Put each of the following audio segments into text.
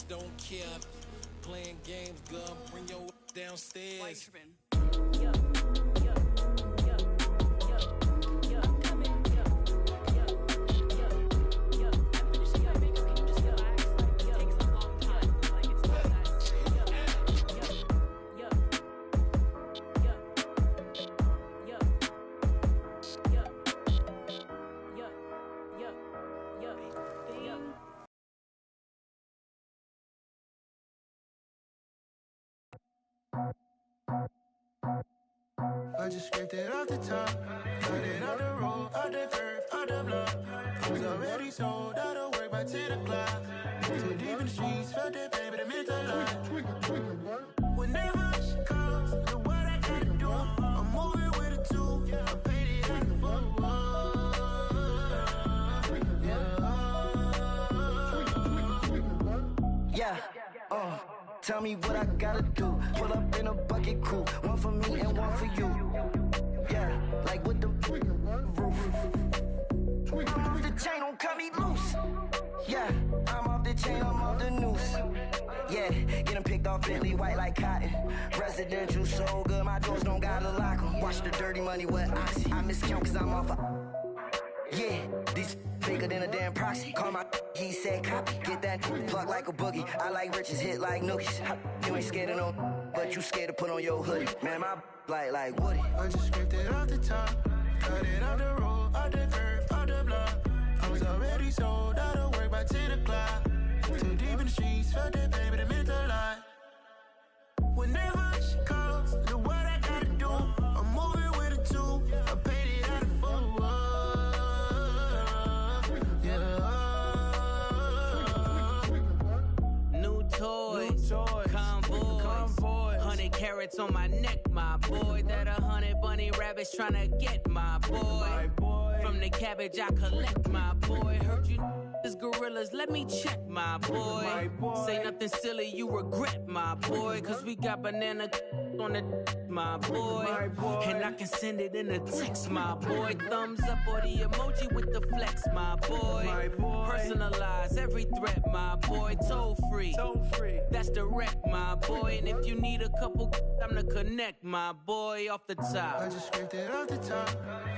niggas don't care. Playing games, girl, bring your downstairs. I just scraped it off the top, cut it out the road, out the curve, out the block. I was already sold out of work by 10 o'clock. Too deep in the streets, felt that baby, that meant a lot. Whenever she calls, the what I gotta do, I'm moving with a two. I paid it out the four. Yeah, tell me what I gotta do. Pull up in a bucket crew, one for me and one for you. Yeah, like with the roof. I'm off the chain, don't cut me loose. Yeah, I'm off the chain, I'm off the noose. Yeah, getting picked off Bentley white like cotton. Residential so good, my doors don't gotta lock 'em. Watch the dirty money with oxy. I miscount cause I'm off yeah, these bigger than a damn proxy. Call my he said copy. Get that plug like a boogie. I like riches, hit like nookies. You ain't scared of no, but you scared to put on your hoodie. Man, my like Woody. I just scraped it off the top, cut it out the road, out the curve, out the block. I was already sold out of work by 10 o'clock. Too deep in the streets, felt that baby, that meant a lot. Whenever she calls, the what I gotta do, I'm moving with a two. I paid it out of four. Toy, convoy, 100 carats on my neck, my boy. That 100 bunny rabbits tryna get my boy. From the cabbage I collect, my boy. Heard you is gorillas, let me check, my boy. Say nothing silly, you regret, my boy. Cause we got banana on the my boy. And I can send it in a text, my boy. Thumbs up or the emoji with the flex, my boy. Personalize every threat, my boy. Toll free. That's direct, my boy. And if you need a couple, I'm the connect, my boy. Off the top. I just scraped it off the top,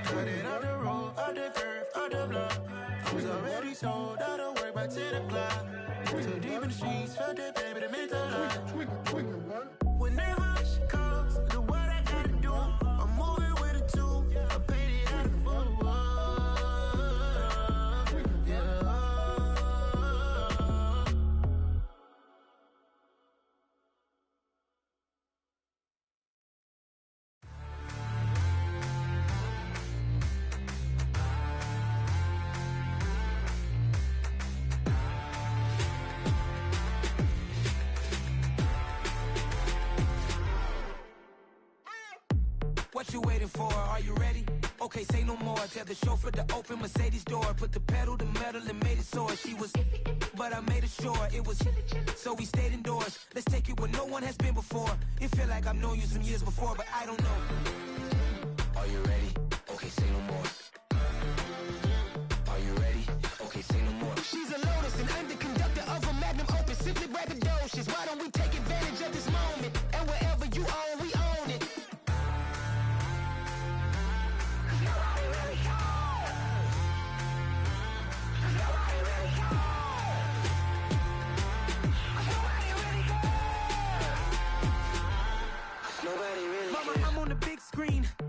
cut it out the road, out the curve, out the block. I was already sold out of work by 10 o'clock. Too deep in the streets, felt that baby, that meant a lot. Whenever she calls, the what I gotta do, I'm moving with a two. I paid it out of four. What you waiting for? Are you ready? Okay, say no more. Tell the chauffeur to open Mercedes door. Put the pedal to metal and made it soar. She was, but I made it sure it was. So we stayed indoors. Let's take it where no one has been before. It feel like I've known you some years before, but I don't know. Are you ready? Okay, say no more. Are you ready? Okay, say no more. She's a Lotus and I'm the conductor of a magnum opus. Simply braggadocious. Why don't we take advantage of this moment? And wherever you own, we own it.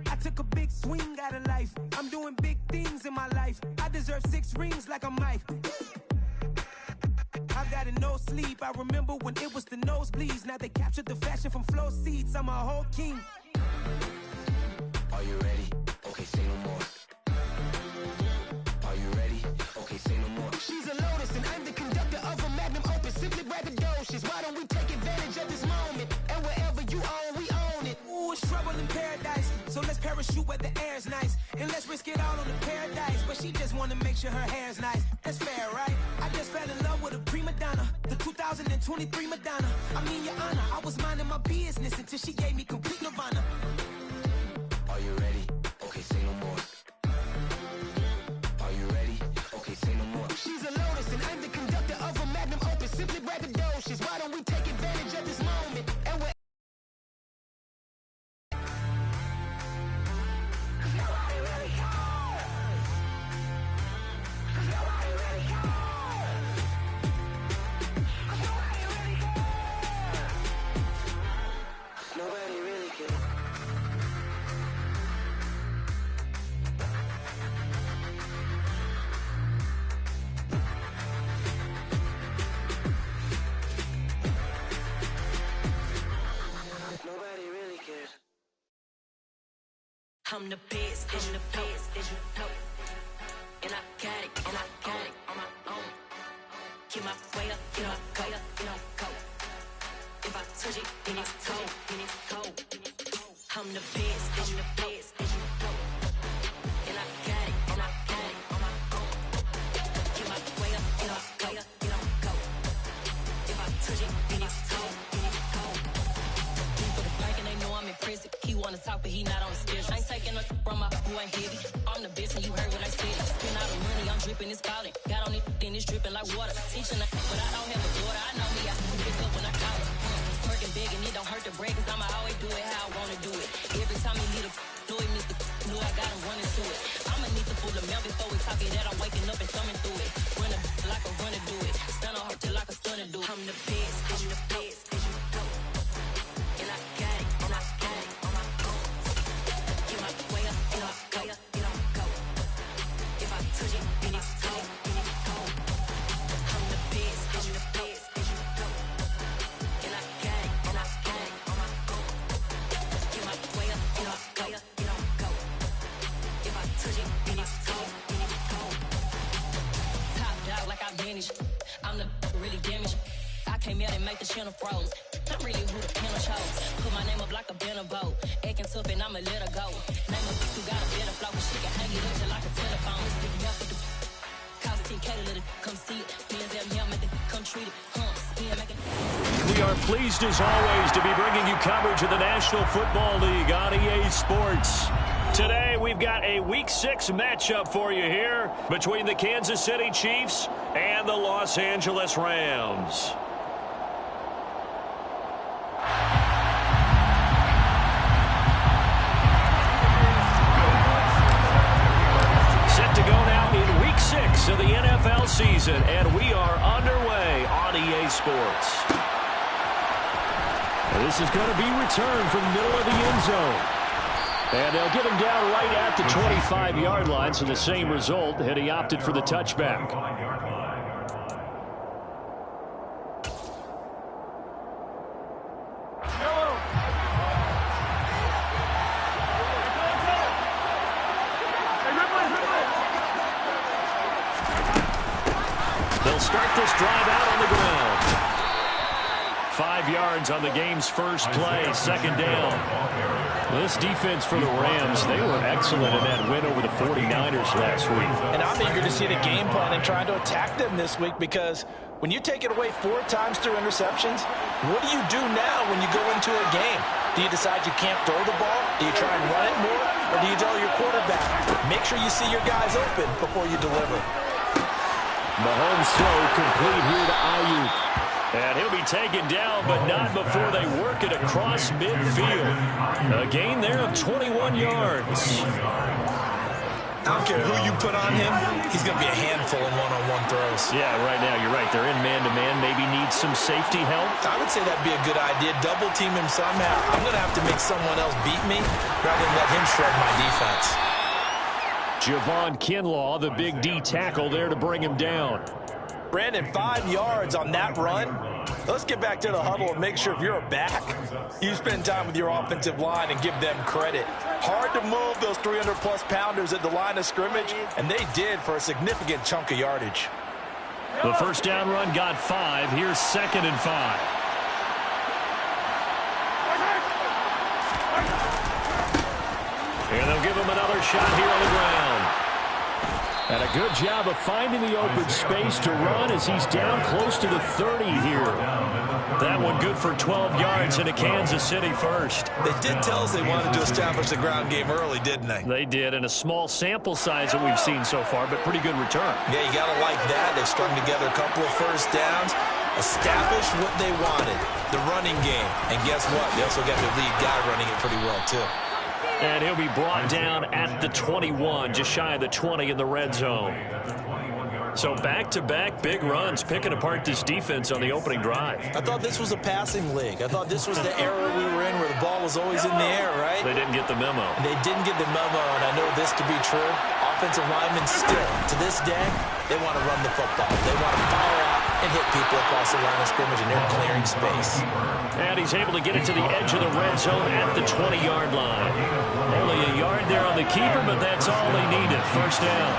I took a big swing out of life. I'm doing big things in my life. I deserve 6 rings like I'm Mike. I got no sleep. I remember when it was the nosebleeds. Now they captured the fashion from flow seats. I'm a whole king. Are you ready? Okay, say no more. Are you ready? Okay, say no more. She's a Lotus and I'm the conductor of a magnum opus. Simply braggadocious. Why don't we take advantage of this moment? And wherever you own, we own it. Ooh, it's trouble in paradise. So let's parachute where the air's nice. And let's risk it all on the paradise. But she just wanna make sure her hair's nice. That's fair, right? I just fell in love with a prima donna. The 2023 Madonna. I mean, your honor, I was minding my business until she gave me complete nirvana. Are you ready? Okay, say no more. Are you ready? Okay, say no more. She's a Lotus and I'm the conductor of a magnum opus. Simply braggadocious. I'm the best, and you know. And I got it on my own. Get my way up, get my go. If I touch it, then it's cold. I'm the best, and you know. And I got it on my own. Get my way up, get my go. If I touch it, then it's cold. For the bank and they know I'm in prison. He wanna talk, but he not on the schedule. I ain't taking no from my boy ain't heavy. I'm the best, and you heard what I said. Spend all the money, I'm dripping, it's falling. Got on it, then it's dripping like water. Teaching her, but I don't have a daughter. I know me, I can pick up when I call it. Working big, and it don't hurt to break, cause I'ma always do it how I wanna do it. Every time he need a know it, Mr. Know I got him running to it. I'ma need to pull the mail before we talk it that I'm waking up and thumbing through it. Run a like a runner do it. Stun on her till like a stunner do it. I'm the best, and you know. And I got it on my own. Get my way up, get my go. If I touch it, then it's cold. I'm the best, and you know. And I got it on my own. Get my way up, get my go. If I touch it, then it's cold. Top dog like I vanished. I'm the really damaged. I came out and make the channel froze. I'm really who the panel chose. Put my name up like a banner boat. Acting tough and I'ma let her go. Name a who got a better flow. She can hang it up just like a telephone. Stick up with the cost 10K to let it come see it. Me make it come treat it. We are pleased as always to be bringing you coverage of the National Football League on EA Sports. Today we've got a Week 6 matchup for you here between the Kansas City Chiefs and the Los Angeles Rams. Set to go now in Week 6 of the NFL season, and we are underway on EA Sports. This is going to be returned from the middle of the end zone. And they'll get him down right at the 25-yard line, so the same result had he opted for the touchback. They'll start this drive out on the ground. 5 yards on the game's first play, second down. This defense for the Rams, they were excellent in that win over the 49ers last week. And I'm eager to see the game plan and trying to attack them this week, because when you take it away 4 times through interceptions, what do you do now when you go into a game? Do you decide you can't throw the ball? Do you try and run it more? Or do you tell your quarterback, make sure you see your guys open before you deliver? Mahomes throw complete here to Ayuk. And he'll be taken down, but not before they work it across midfield. A gain there of 21 yards. I don't care who you put on him, he's going to be a handful in one-on-one throws. Yeah, right now, you're right. They're in man-to-man, maybe need some safety help. I would say that'd be a good idea. Double team him somehow. I'm going to have to make someone else beat me rather than let him shred my defense. Javon Kinlaw, the big D tackle there to bring him down. Brandon, 5 yards on that run. Let's get back to the huddle and make sure if you're a back, you spend time with your offensive line and give them credit. Hard to move those 300-plus pounders at the line of scrimmage, and they did for a significant chunk of yardage. The first down run got 5. Here's 2nd and 5. And they'll give him another shot here on the ground. And a good job of finding the open space to run as he's down close to the 30 here. That one good for 12 yards into Kansas City first. They did tell us they wanted to establish the ground game early, didn't they? They did, and a small sample size that we've seen so far, but pretty good return. Yeah, you got to like that. They strung together a couple of first downs, established what they wanted, the running game. And guess what? They also got their lead guy running it pretty well, too. And he'll be brought down at the 21, just shy of the 20 in the red zone. So back-to-back big runs, picking apart this defense on the opening drive. I thought this was a passing league. I thought this was the era we were in where the ball was always in the air, right? They didn't get the memo. And they didn't get the memo, and I know this to be true. Offensive linemen still, to this day, they want to run the football. They want to fire out and hit people across the line of scrimmage, and they're clearing space. And he's able to get it to the edge of the red zone at the 20-yard line. Only a yard there on the keeper, but that's all they needed. First down.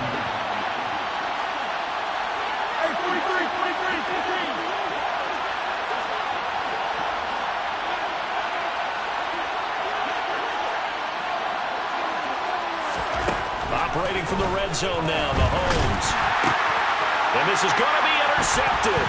Operating from the red zone now, Mahomes. And this is going to be intercepted.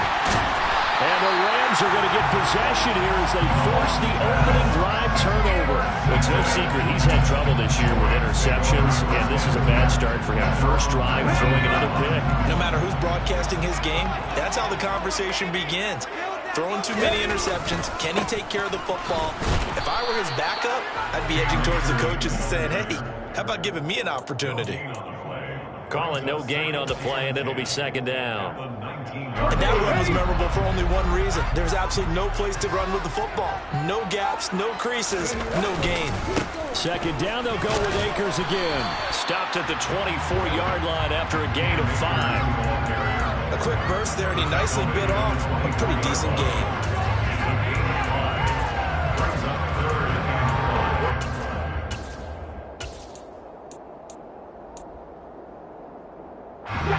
And the Rams are going to get possession here as they force the opening drive turnover. It's no secret he's had trouble this year with interceptions, and this is a bad start for him. First drive, throwing another pick. No matter who's broadcasting his game, that's how the conversation begins. Throwing too many interceptions. Can he take care of the football? If I were his backup, I'd be edging towards the coaches and saying, hey, how about giving me an opportunity? Call it no gain on the play, and it'll be second down. And that run was memorable for only one reason. There's absolutely no place to run with the football. No gaps, no creases, no gain. Second down, they'll go with Akers again. Stopped at the 24-yard line after a gain of 5. A quick burst there, and he nicely bit off a pretty decent gain.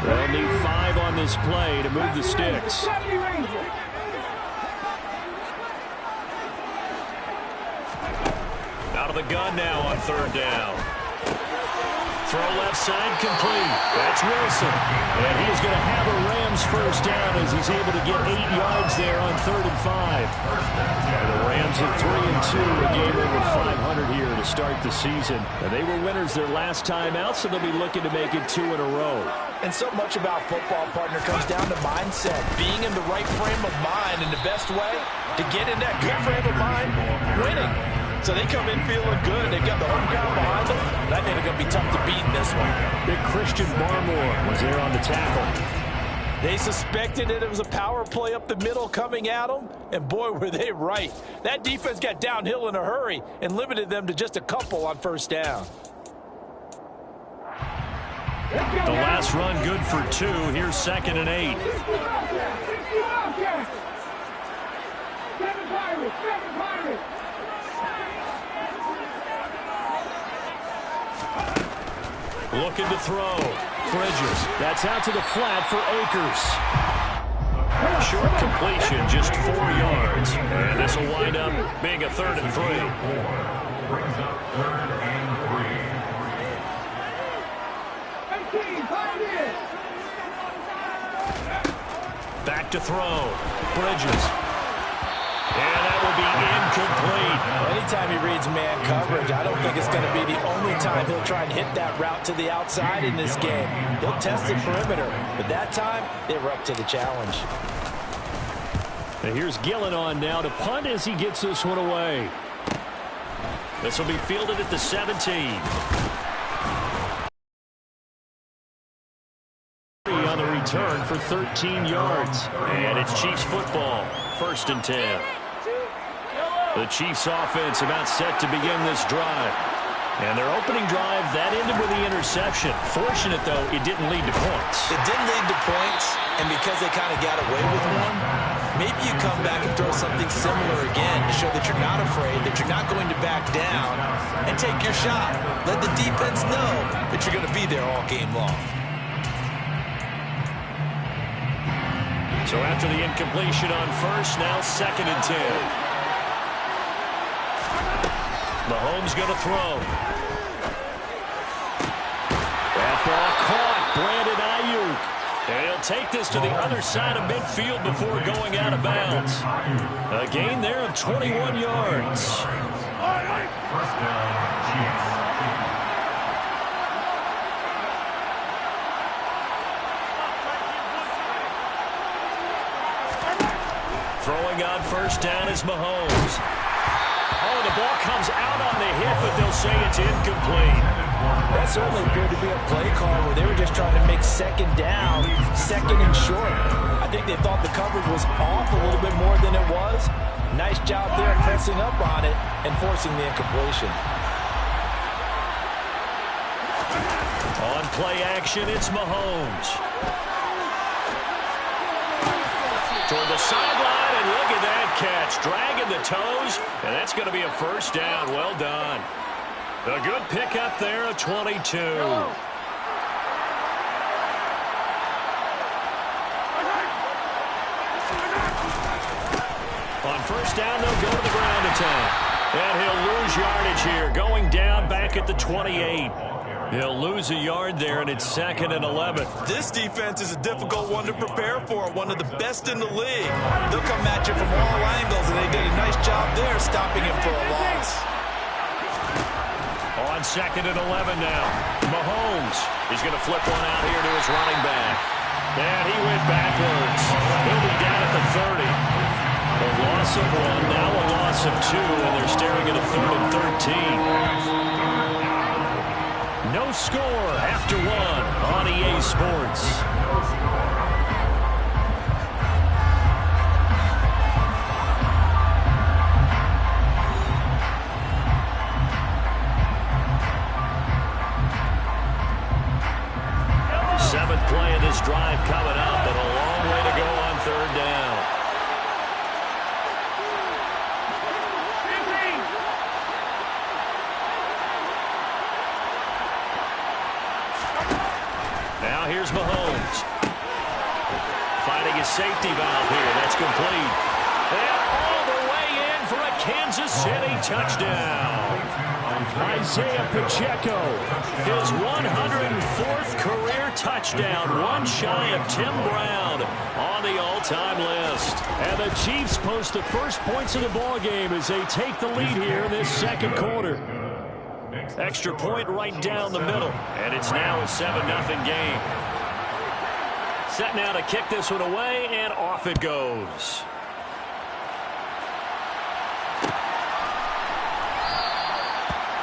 They'll need 5 on this play to move the sticks. Out of the gun now on third down. Throw left side complete. That's Wilson. And he's going to have a Rams first down as he's able to get 8 yards there on 3rd and 5. And the Rams at 3-2, a game over 500 here to start the season. And they were winners their last time out, so they'll be looking to make it 2 in a row. And so much about football, partner, comes down to mindset. Being in the right frame of mind, and the best way to get in that good frame of mind, winning. So they come in feeling good. They've got the home crowd behind them. And I think they're going to be tough to beat in this one. Big Christian Barmore was there on the tackle. They suspected that it was a power play up the middle coming at them, and boy, were they right. That defense got downhill in a hurry and limited them to just a couple on first down. The last run good for 2. Here's 2nd and 8. Looking to throw. Bridges. That's out to the flat for Akers. Short completion, just 4 yards. And this will wind up being a 3rd and 3. Back to throw. Bridges. And that will be incomplete. Anytime he reads man coverage, I don't think it's going to be the only time he'll try and hit that route to the outside in this game. He'll test the perimeter, but that time, they were up to the challenge. And here's Gillen on now to punt as he gets this one away. This will be fielded at the 17. On the return for 13 yards. And it's Chiefs football. 1st and 10. The Chiefs offense about set to begin this drive. And their opening drive, that ended with the interception. Fortunate, though, it didn't lead to points. It didn't lead to points, and because they kind of got away with one, maybe you come back and throw something similar again to show that you're not afraid, that you're not going to back down, and take your shot. Let the defense know that you're going to be there all game long. So after the incompletion on first, now 2nd and 10. Mahomes going to throw. That ball caught. Brandon Ayuk. And he'll take this to the other side of midfield before going out of bounds. A gain there of 21 yards. Throwing on first down is Mahomes. Oh, the ball comes out on the hit, but they'll say it's incomplete. That certainly appeared to be a play call where they were just trying to make second down, 2nd and short. I think they thought the coverage was off a little bit more than it was. Nice job there pressing up on it and forcing the incompletion. On play action, it's Mahomes. toward the sideline, and look at that catch. Dragging the toes, and that's going to be a first down. Well done. A good pickup there, a 22. On first down, they'll go to the ground attack. And he'll lose yardage here, going down back at the 28. He'll lose a yard there, and it's 2nd and 11. This defense is a difficult one to prepare for, one of the best in the league. They'll come at you from all angles, and they did a nice job there stopping him for a loss. On 2nd and 11 now, Mahomes is going to flip one out here to his running back. And he went backwards. He'll be down at the 30. A loss of 1, now a loss of 2, and they're staring at a 3rd and 13. No score after 1 on EA Sports. Seventh play of this drive coming up, but a long way to go on 3rd down. Now here's Mahomes. Finding his safety valve here. That's complete. And all the way in for a Kansas City touchdown. Isaiah Pacheco, his 104th career touchdown, one shy of Tim Brown on the all-time list. And the Chiefs post the first points of the ballgame as they take the lead here in this 2nd quarter. Extra point right down the middle, and it's now a 7-0 game. Set now to kick this one away, and off it goes.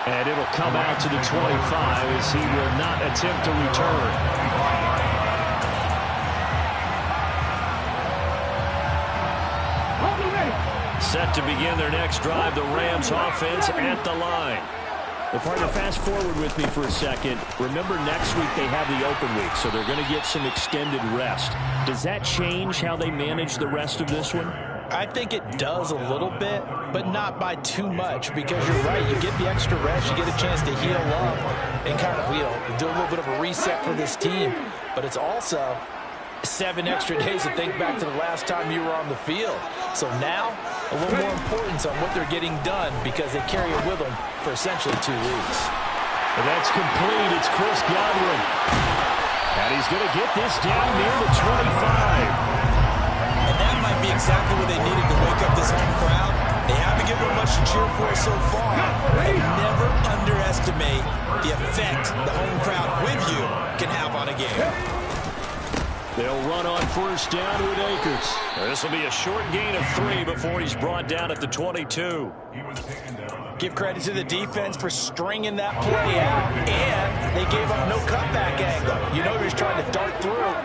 And it'll come out to the 25 as he will not attempt to return. Set to begin their next drive, the Rams offense at the line. Well, partner, fast forward with me for a second. Remember, next week they have the open week, so they're going to get some extended rest. Does that change how they manage the rest of this one? I think it does a little bit, but not by too much, because you're right. You get the extra rest, you get a chance to heal up and kind of, do a little bit of a reset for this team. But it's also 7 extra days to think back to the last time you were on the field. So now, a little more importance on what they're getting done because they carry it with them for essentially 2 weeks. And that's complete. It's Chris Godwin. And he's going to get this down near the 25. And that might be exactly what they needed to wake up this home crowd. They haven't given them much to cheer for so far. And never underestimate the effect the home crowd with you can have on a game. They'll run on first down with Akers. This will be a short gain of 3 before he's brought down at the 22. Give credit to the defense for stringing that play out, and they gave up no cutback angle. You know he was trying to dart through.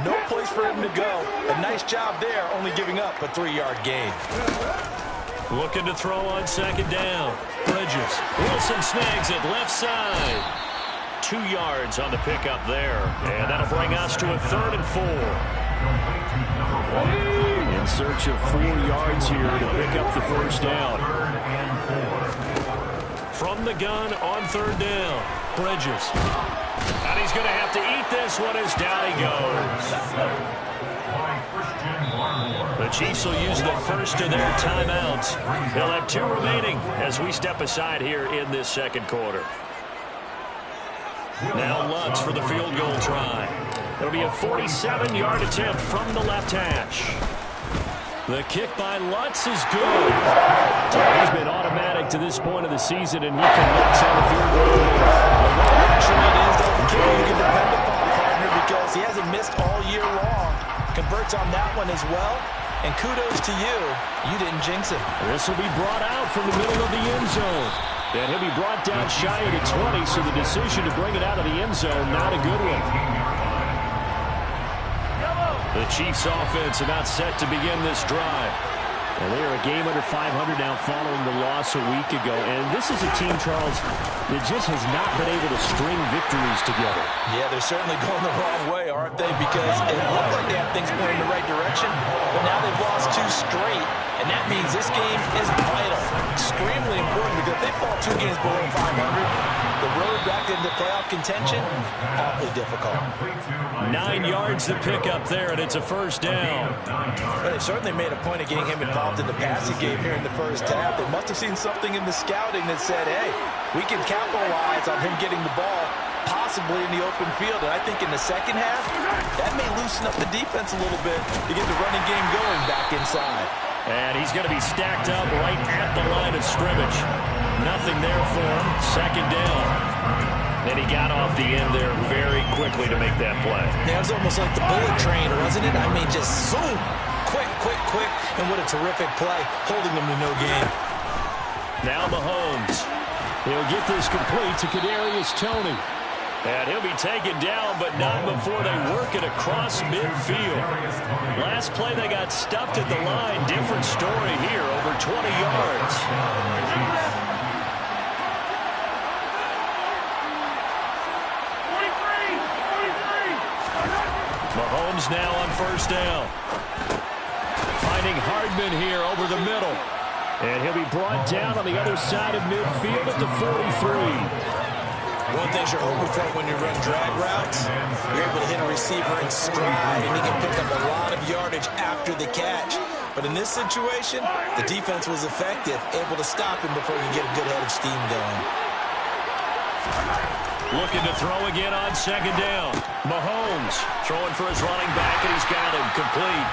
No place for him to go. A nice job there, only giving up a 3-yard gain. Looking to throw on 2nd down. Bridges. Wilson snags it left side. 2 yards on the pickup there. And that'll bring us to a 3rd and 4. In search of 4 yards here to pick up the first down. From the gun on 3rd down. Bridges. And he's going to have to eat this one as down he goes. The Chiefs will use the first of their timeouts. They'll have 2 remaining as we step aside here in this 2nd quarter. Now Lutz for the field goal try. It'll be a 47-yard attempt from the left hash. The kick by Lutz is good. He's been automatic to this point of the season, and he connects on the field goal. Actually, it is the kid you can depend upon, partner, because he hasn't missed all year long. Converts on that one as well. And kudos to you. You didn't jinx it. This will be brought out from the middle of the end zone. And he'll be brought down shy of the 20, so the decision to bring it out of the end zone, not a good one. The Chiefs offense about set to begin this drive. And they are a game under 500 now following the loss a week ago. And this is a team, Charles, that just has not been able to string victories together. Yeah, they're certainly going the wrong way, aren't they? Because it looked like they have things going in the right direction, but now they've lost 2 straight. And that means this game is vital, extremely important, because if they fall 2 games below 500, the road back into playoff contention, awfully difficult. 9 yards to pick up there, and it's a first down. Well, they certainly made a point of getting him involved in the passing game here in the first half. They must have seen something in the scouting that said, hey, we can capitalize on him getting the ball possibly in the open field. And I think in the second half, that may loosen up the defense a little bit to get the running game going back inside. And he's going to be stacked up right at the line of scrimmage. Nothing there for him. Second down. Then he got off the end there very quickly to make that play. Yeah, it was almost like the bullet train, wasn't it? I mean, just zoom. Quick, quick, quick. And what a terrific play, holding them to no gain. Now Mahomes. He'll get this complete to Kadarius Toney. And he'll be taken down, but not before they work it across midfield. Last play, they got stuffed at the line. Different story here, over 20 yards. Mahomes now on first down. Finding Hardman here over the middle. And he'll be brought down on the other side of midfield at the 43. One thing you're hoping for when you run drag routes, you're able to hit a receiver in stride, and he can pick up a lot of yardage after the catch. But in this situation, the defense was effective, able to stop him before he could get a good head of steam going. Looking to throw again on second down. Mahomes throwing for his running back, and he's got him complete.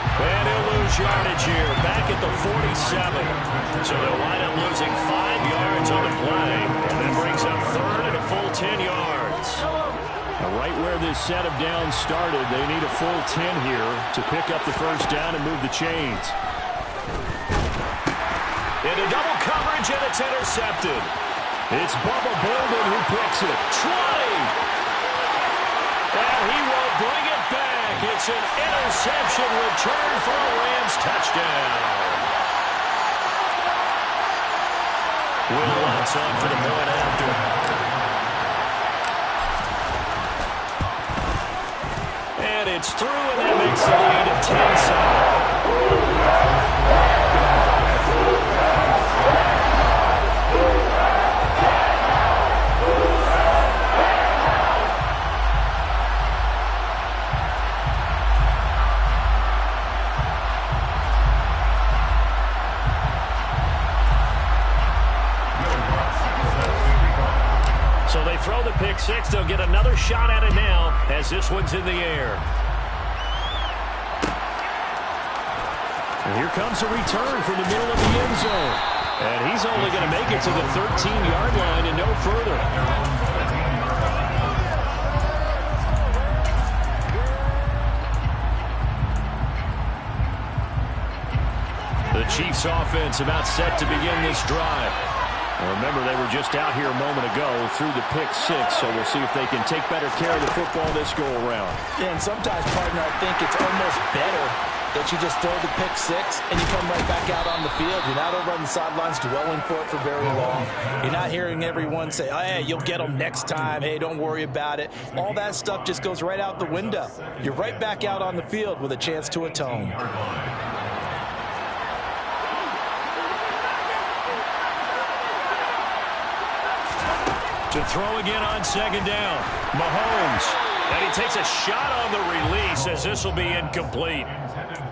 And he'll lose yardage here, back at the 47. So they'll wind up losing 5 yards on the play. And that brings up third and a full 10 yards. Now, right where this set of downs started, they need a full 10 here to pick up the first down and move the chains. Into double coverage, and it's intercepted. It's Bubba Bolden who picks it. 20! And he will bring it back. It's an interception return for a Rams touchdown. Will Lutz on for the point after. And it's through, and that makes the lead at 6. They'll get another shot at it now as this one's in the air. And here comes a return from the middle of the end zone. And he's only going to make it to the 13-yard line and no further. The Chiefs offense about set to begin this drive. Well, remember, they were just out here a moment ago through the pick 6, so we'll see if they can take better care of the football this go-around. Yeah, and sometimes, partner, I think it's almost better that you just throw the pick 6 and you come right back out on the field. You're not over on the sidelines dwelling for it for very long. You're not hearing everyone say, oh, hey, you'll get them next time. Hey, don't worry about it. All that stuff just goes right out the window. You're right back out on the field with a chance to atone. To throw again on second down. Mahomes. And he takes a shot on the release as this will be incomplete.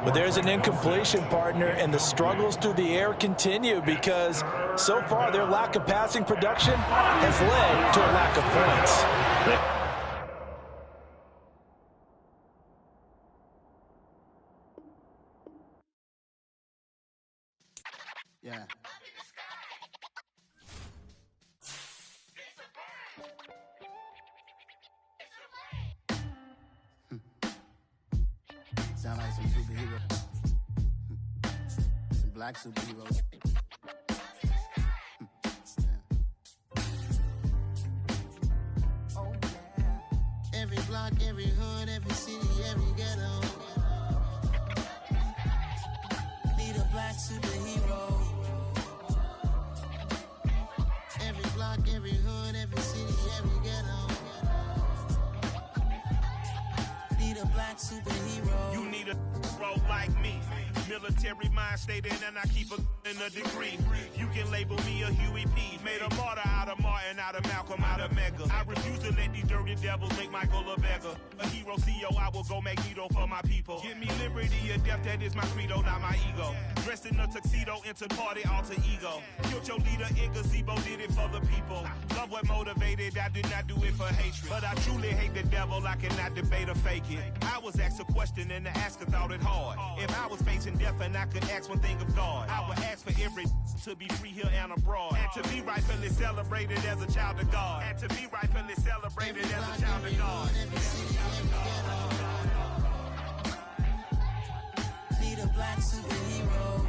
But there's an incompletion, partner, and the struggles through the air continue because so far their lack of passing production has led to a lack of points. Yeah. Sound like some superheroes. Some black superheroes. Oh, yeah. Every block, every hood, every city, every ghetto. Need a superhero. Every block, every hood, every city, every ghetto. Need a black superhero. You need a bro like me. Military mind stated, and I keep in a degree. You can label me a Huey P. Made a martyr out of Martin, out of Malcolm, out of Mega. I refuse to let these dirty devils make Michael a beggar. A hero CEO, I will go Magneto for my people. Give me liberty or death, that is my credo, not my ego. Dressed in a tuxedo, into party alter ego. Killed your leader in gazebo, did it for the people. Love what motivated, I did not do it for hatred. But I truly hate the devil, I cannot debate or fake it. I was asked a question and the asker thought it hard. If I was facing death and I could ask one thing of God, I would ask for every to be free here and abroad, and to be rightfully celebrated as a child of God, and to be rightfully celebrated as a child of God. Need a black superhero.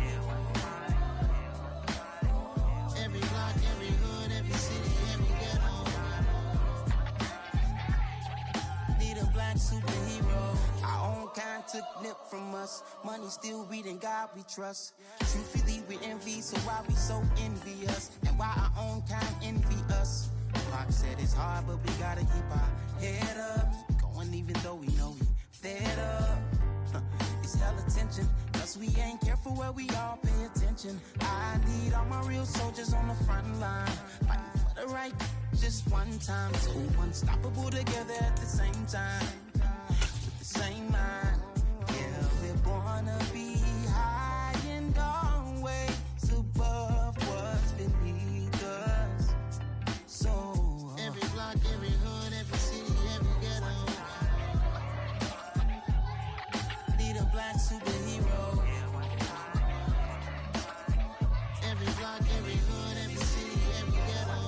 Every block, every hood, every city, every ghetto. Need a black superhero. Our own kind took nip from us. Money still reading God we trust. Truthfully we envy, so why we so envious? And why our own kind envy us? Pac said it's hard, but we gotta keep our head up. Going even though we know we fed up. It's hella tension, cause we ain't careful where we all pay attention. I need all my real soldiers on the front line, fighting for the right just one time. So unstoppable together at the same time, with the same mind. Yeah, we're born to be high and always above what's beneath us. So every block, every hood, every city, every ghetto. Need a black superhero. Every block, every hood, every city, every ghetto.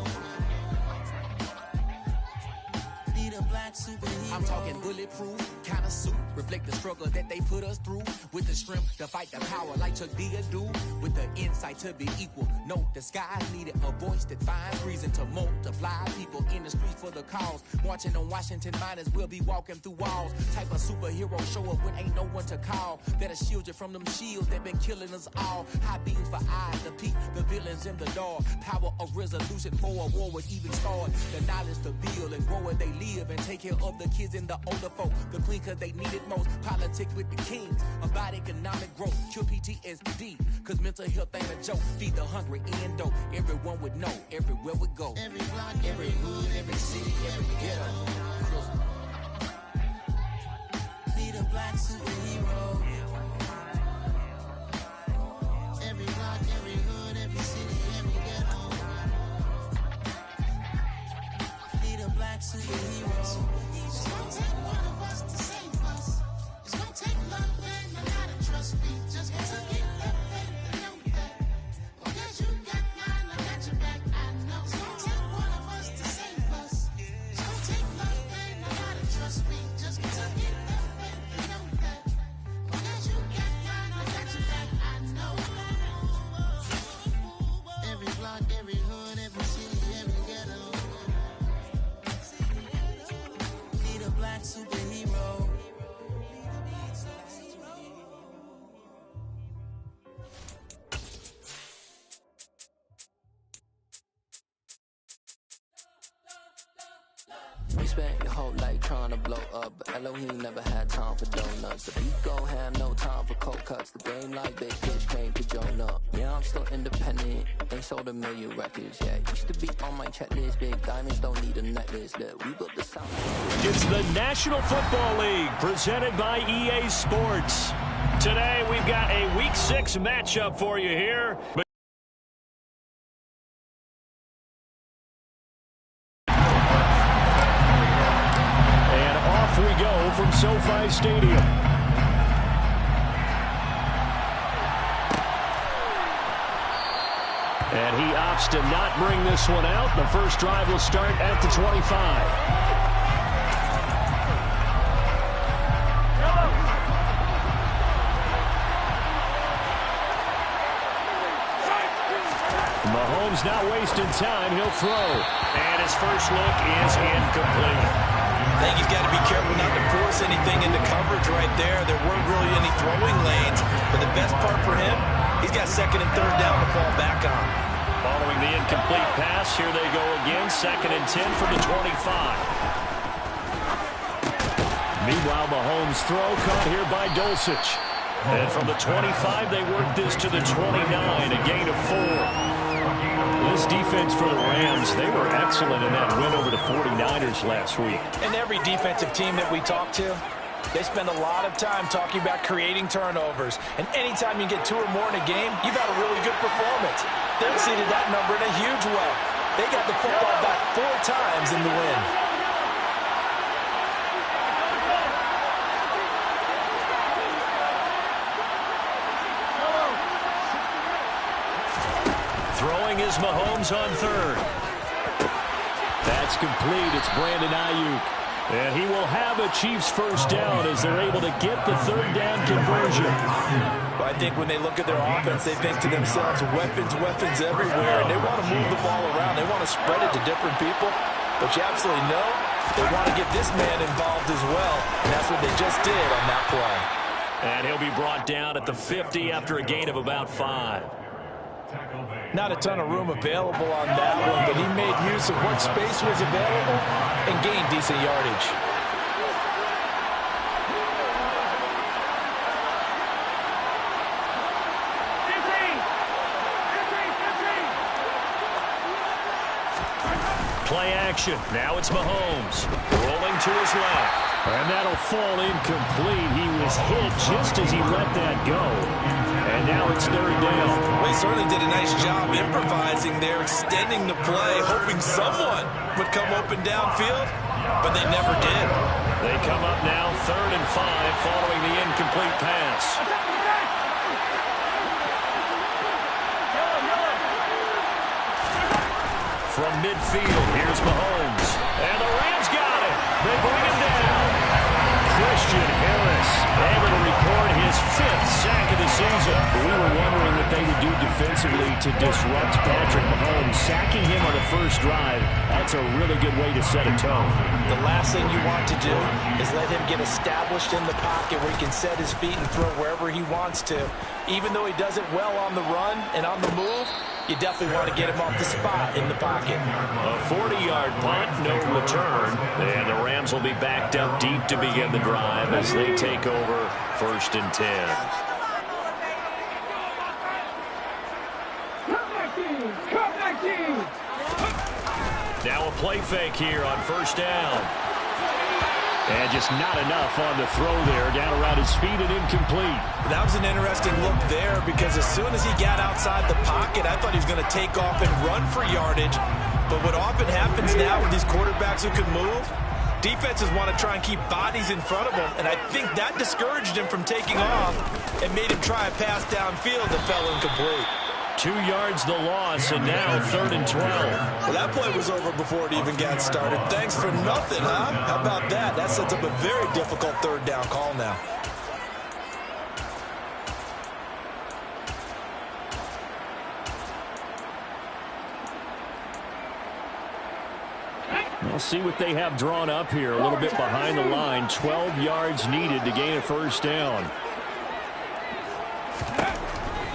Need a black superhero. I'm talking bulletproof kind of suit, reflect the struggle that they put us through, with the strength to fight the power like Chuck D do, with the insight to be equal. No disguise needed, a voice that finds reason to multiply. People in the streets for the cause, marching on Washington miners will be walking through walls. Type of superhero show up when ain't no one to call, that'll shield you from them shields that been killing us all. High beams for eyes to peek the villains in the dark. Power of resolution for a war would even start. The knowledge to build and grow where they live, and take care of the kids and the older folk. The clean cause they need it most. Politics with the kings about economic growth. Cure PTSD cause mental health ain't a joke. Feed the hungry and dope. Everyone would know everywhere we go. Every block, every hood, every city, every ghetto. Need a black superhero. Every block, every hood, every city, every ghetto. Need a black superhero. It's gonna take one of us to save us. It's gonna take love and a lot of trust. We just got to get that faith and know that. Because you got mine, I got your back, I know. It's gonna take one of us to save us. It's gonna take love and a lot of trust. We just got to get that faith and know that. Because you got mine, I got your back, I know. Every block, every hood, every city, every ghetto. Need a black superhero. You spent your whole life trying to blow up, but Elohim never had time for donuts. The beat go have no time for cold cuts. The game like big fish came to Jonah. Yeah, I'm still independent, ain't sold a million records. Yeah, used to be on my checklist. Big diamonds don't need a necklace. Look, we built the sound. It's the National Football League presented by EA Sports. Today we've got a Week 6 matchup for you here. We go from SoFi Stadium. And he opts to not bring this one out. The first drive will start at the 25. Mahomes not wasting time. He'll throw. And his first look is incomplete. I think he's got to be careful not to force anything into coverage right there. There weren't really any throwing lanes, but the best part for him, He's got second and third down to fall back on. Following the incomplete pass, here they go again. 2nd and 10 from the 25. Meanwhile, Mahomes' throw caught here by Dulcich. And from the 25, they work this to the 29, a gain of 4. This defense for the Rams, they were excellent in that win over the 49ers last week. And every defensive team that we talk to, they spend a lot of time talking about creating turnovers. And anytime you get 2 or more in a game, you've had a really good performance. They exceeded that number in a huge way. They got the football back 4 times in the win. Throwing is Mahomes on 3rd. That's complete. It's Brandon Ayuk. And he will have a Chiefs first down as they're able to get the 3rd down conversion. Well, I think when they look at their offense, they think to themselves, weapons, weapons everywhere. And they want to move the ball around. They want to spread it to different people. But you absolutely know they want to get this man involved as well. And that's what they just did on that play. And he'll be brought down at the 50 after a gain of about 5. Not a ton of room available on that one, but he made use of what space was available and gained decent yardage. Play action. Now it's Mahomes. Rolling to his left. And that'll fall incomplete. He was hit just as he let that go. And now it's 3rd down. Well, he certainly did a nice job improvising there, extending the play, hoping someone would come open downfield, but they never did. They come up now 3rd and 5 following the incomplete pass. From midfield, here's Mahomes. And the Rams got it. They bring him down. Christian Harris able to record his 5th sack of the season. We were wondering what they would do defensively to disrupt Patrick Mahomes. Sacking him on the first drive, that's a really good way to set a tone. The last thing you want to do is let him get established in the pocket where he can set his feet and throw wherever he wants to. Even though he does it well on the run and on the move, you definitely want to get him off the spot in the pocket. A 40-yard punt, no return. And the Rams will be backed up deep to begin the drive as they take over 1st and 10. Now a play fake here on 1st down. And just not enough on the throw there. Down around his feet and incomplete. That was an interesting look there because as soon as he got outside the pocket, I thought he was going to take off and run for yardage. But what often happens now with these quarterbacks who can move, defenses want to try and keep bodies in front of him. And I think that discouraged him from taking off and made him try a pass downfield that fell incomplete. 2 yards the loss, and now 3rd and 12. Well, that play was over before it even got started. Thanks for nothing, huh? How about that? That sets up a very difficult 3rd down call now. We'll see what they have drawn up here. A little bit behind the line. 12 yards needed to gain a 1st down.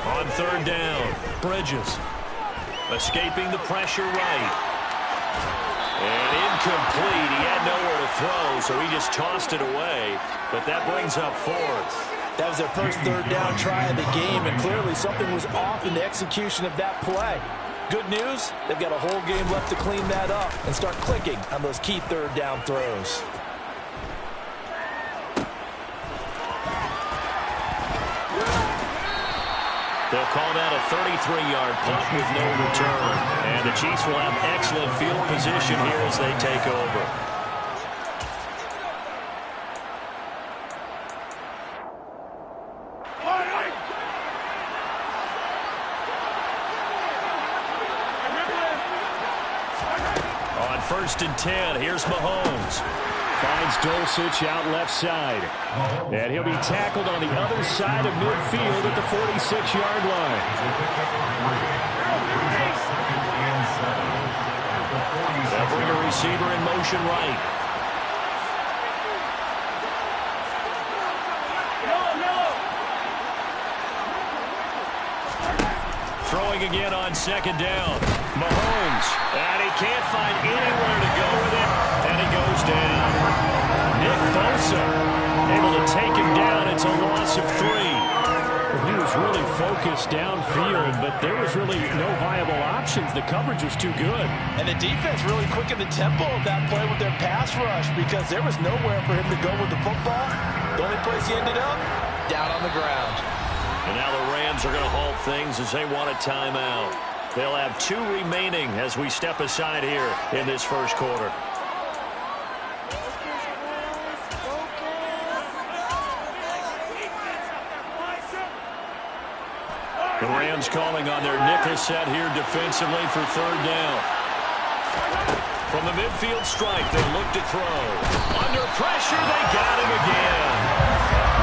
On 3rd down, Bridges escaping the pressure right. And incomplete. He had nowhere to throw, so he just tossed it away. But that brings up 4th. That was their first 3rd down try of the game, and clearly something was off in the execution of that play. Good news, they've got a whole game left to clean that up and start clicking on those key 3rd down throws. They'll call that a 33-yard punt with no return. And the Chiefs will have excellent field position here as they take over. On 1st and 10, here's Mahomes. Finds Dulcich out left side. And he'll be tackled on the other side of midfield at the 46-yard line. They'll bring a receiver in motion right. Throwing again on second down. Mahomes. And he can't find anywhere to go with it. And he goes down. Nick Bosa able to take him down. It's a loss of 3. He was really focused downfield, but there was really no viable options. The coverage was too good. And the defense really quickened the tempo of that play with their pass rush because there was nowhere for him to go with the football. The only place he ended up, down on the ground. And now the Rams are going to halt things as they want a timeout. They'll have 2 remaining as we step aside here in this first quarter. The Rams calling on their nickel set here defensively for third down. From the midfield strike, they look to throw. Under pressure, they got him again.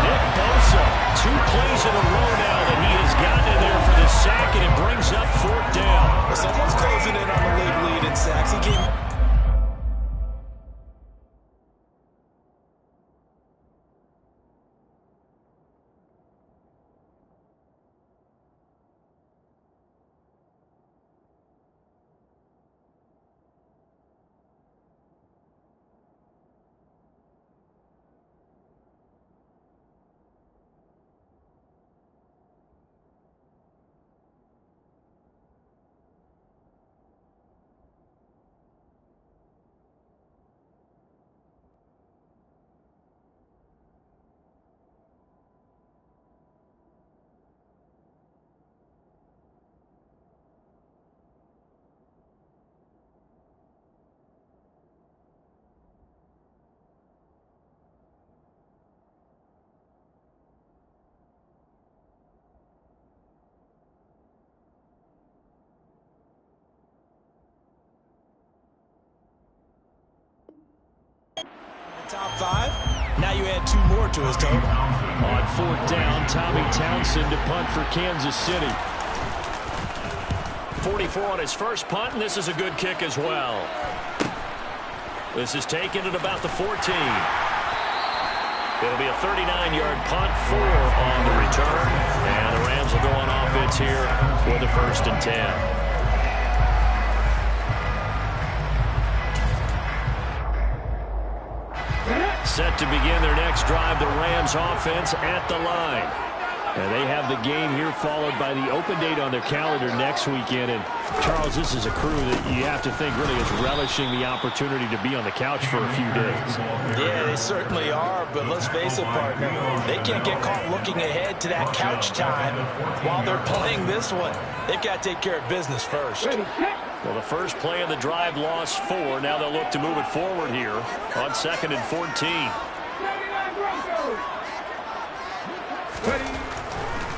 Nick Bosa, 2 plays in a row now that he has gotten in there for the sack, and it brings up 4th down. Well, someone's closing in on the league lead in sacks. He came... Top 5. Now you add 2 more to his total. On 4th down, Tommy Townsend to punt for Kansas City. 44 on his first punt, and this is a good kick as well. This is taken at about the 14. It'll be a 39-yard punt, 4 on the return. And the Rams will go on offense here with a 1st and 10. Set to begin their next drive, the Rams offense at the line. And they have the game here followed by the open date on their calendar next weekend. And, Charles, this is a crew that you have to think really is relishing the opportunity to be on the couch for a few days. Yeah, they certainly are, but let's face it, partner. They can't get caught looking ahead to that couch time while they're playing this one. They've got to take care of business first. Well, the first play of the drive lost 4. Now they'll look to move it forward here on 2nd and 14.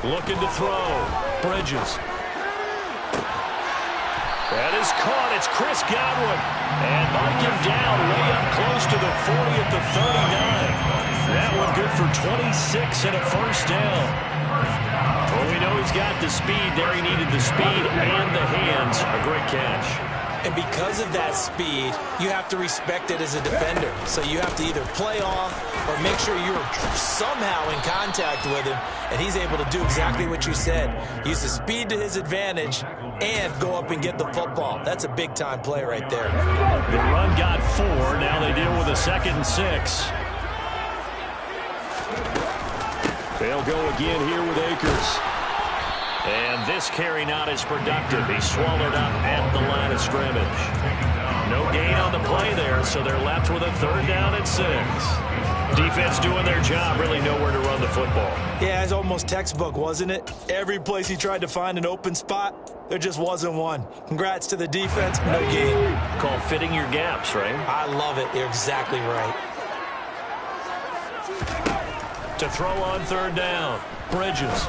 Looking to throw. Bridges. That is caught. It's Chris Godwin. And mark him down way up close to the 40 at the 39. That one good for 26 and a 1st down. Well, we know he's got the speed there. He needed the speed and the hands. A great catch. And because of that speed, you have to respect it as a defender. So you have to either play off or make sure you're somehow in contact with him. And he's able to do exactly what you said. Use the speed to his advantage and go up and get the football. That's a big-time play right there. The run got 4. Now they deal with a 2nd and 6. They'll go again here with Akers. And this carry not as productive. He swallowed up at the line of scrimmage. No gain on the play there, so they're left with a 3rd down and 6. Defense doing their job, really nowhere to run the football. Yeah, it's almost textbook, wasn't it? Every place he tried to find an open spot, there just wasn't one. Congrats to the defense, no gain. Called fitting your gaps, right? I love it. You're exactly right. To throw on 3rd down, Bridges.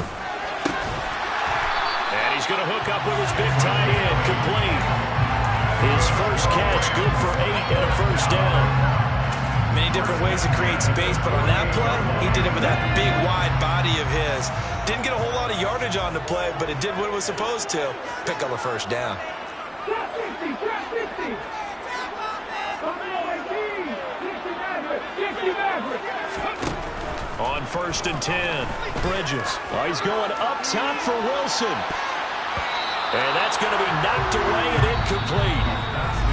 And he's going to hook up with his big tight end, complete. His first catch, good for 8 and a 1st down. Many different ways to create space, but on that play, he did it with that big, wide body of his. Didn't get a whole lot of yardage on the play, but it did what it was supposed to. Pick up a 1st down. On 1st and 10, Bridges. Oh, he's going up top for Wilson. It's going to be knocked away and incomplete.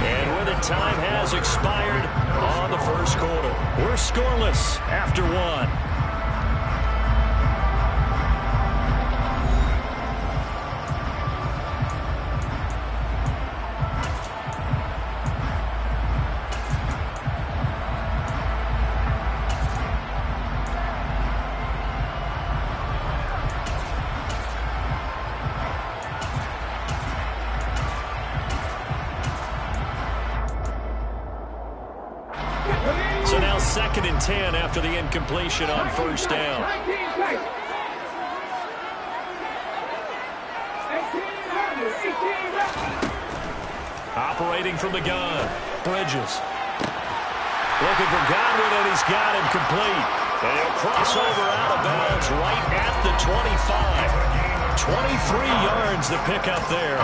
And with it, time has expired on the first quarter. We're scoreless after one. So now 2nd and 10 after the incompletion on first down. Operating from the gun, Bridges. Looking for Godwin, and he's got him complete. And he'll cross over out of bounds right at the 25. 23 yards to pick up there.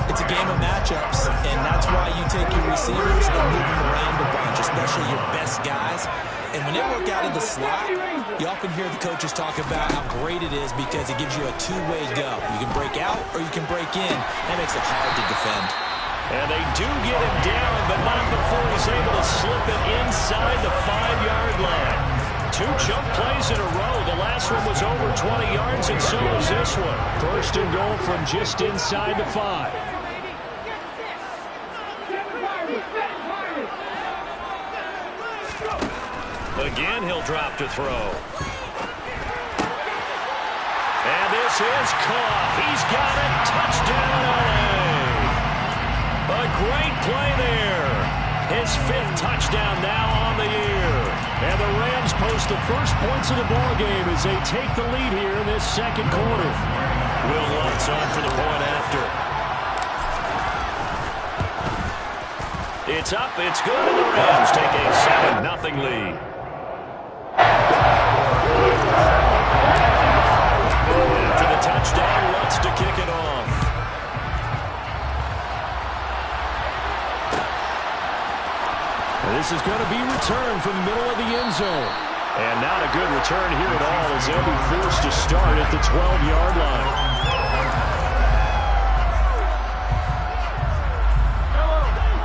It's a game of matchups, and that's why you take your receivers and move them around a bunch, especially your best guys. And when they work out of the slot, you often hear the coaches talk about how great it is because it gives you a two-way go. You can break out or you can break in. That makes it hard to defend. And they do get him down, but not before he's able to slip it inside the 5-yard line. 2 jump plays in a row. The last one was over 20 yards, and so was this one. First and goal from just inside the 5. Again, he'll drop to throw. And this is caught. He's got it. Touchdown, LA. A great play there. His 5th touchdown now on the year. And the Rams post the first points of the ball game as they take the lead here in this second quarter. Will Lutz on for the point after. It's up, it's good, and the Rams take a 7-0 lead. After the touchdown, Lutz to kick it off. This is going to be returned from the middle of the end zone. And not a good return here at all as they'll be forced to start at the 12-yard line.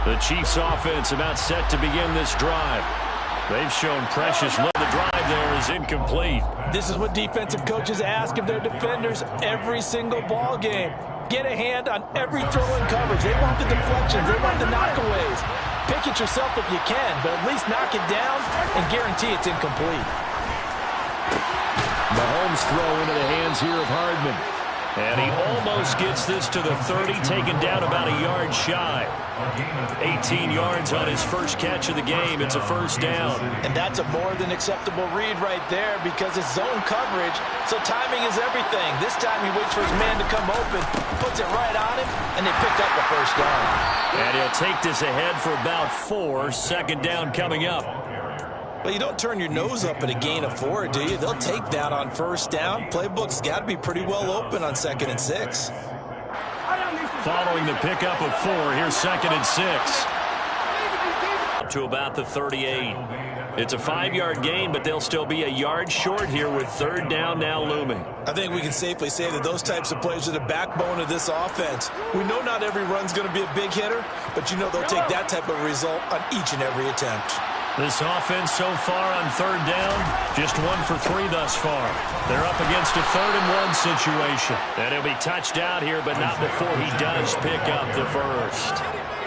The Chiefs offense about set to begin this drive. They've shown precious little. The drive there is incomplete. This is what defensive coaches ask of their defenders every single ball game. Get a hand on every throw in coverage. They want the deflections. They want the knockaways. Pick it yourself if you can, but at least knock it down and guarantee it's incomplete. Mahomes throw into the hands here of Hardman. And he almost gets this to the 30, taken down about a yard shy. 18 yards on his first catch of the game. It's a first down. And that's a more than acceptable read right there because it's zone coverage, so timing is everything. This time he waits for his man to come open, puts it right on him, and they pick up the first down. And he'll take this ahead for about 4. Second down coming up. But you don't turn your nose up at a gain of 4, do you? They'll take that on first down. Playbook's got to be pretty well open on 2nd and 6. Following the pickup of 4, here's 2nd and 6. Up to about the 38. It's a 5-yard gain, but they'll still be a yard short here with 3rd down now looming. I think we can safely say that those types of plays are the backbone of this offense. We know not every run's going to be a big hitter, but you know they'll take that type of result on each and every attempt. This offense so far on 3rd down, just 1 for 3 thus far. They're up against a 3rd and 1 situation. And he'll be touched out here, but not before he does pick up the first.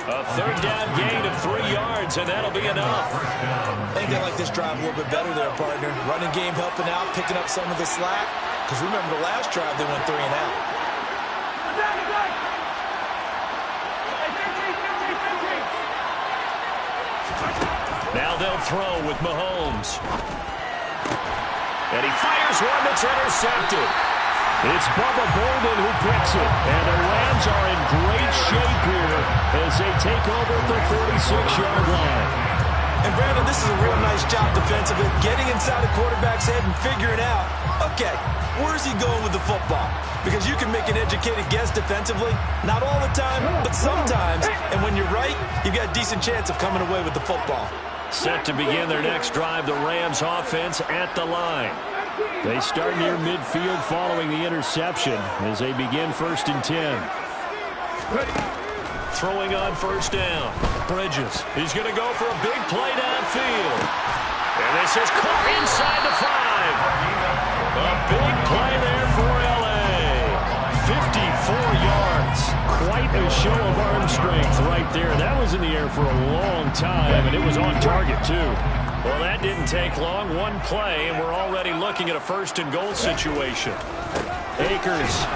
A 3rd down gain of 3 yards, and that'll be enough. I think they like this drive a little bit better there, partner. Running game helping out, picking up some of the slack. Because remember the last drive, they went 3 and out. Now they'll throw with Mahomes. And he fires one that's intercepted. It's Bubba Bolden who picks it. And the Rams are in great shape here as they take over at the 46-yard line. And Brandon, this is a real nice job defensively, getting inside the quarterback's head and figuring out, okay, where's he going with the football? Because you can make an educated guess defensively, not all the time, but sometimes. And when you're right, you've got a decent chance of coming away with the football. Set to begin their next drive, the Rams offense at the line. They start near midfield following the interception as they begin 1st and 10. Throwing on first down. Bridges. He's going to go for a big play downfield. And this is caught inside the 5. A big play there for L.A. 54 yards. Quite a show of arm strength right there. That was in the air for a long time, and it was on target, too. Well, that didn't take long. One play, and we're already looking at a first-and-goal situation. Akers.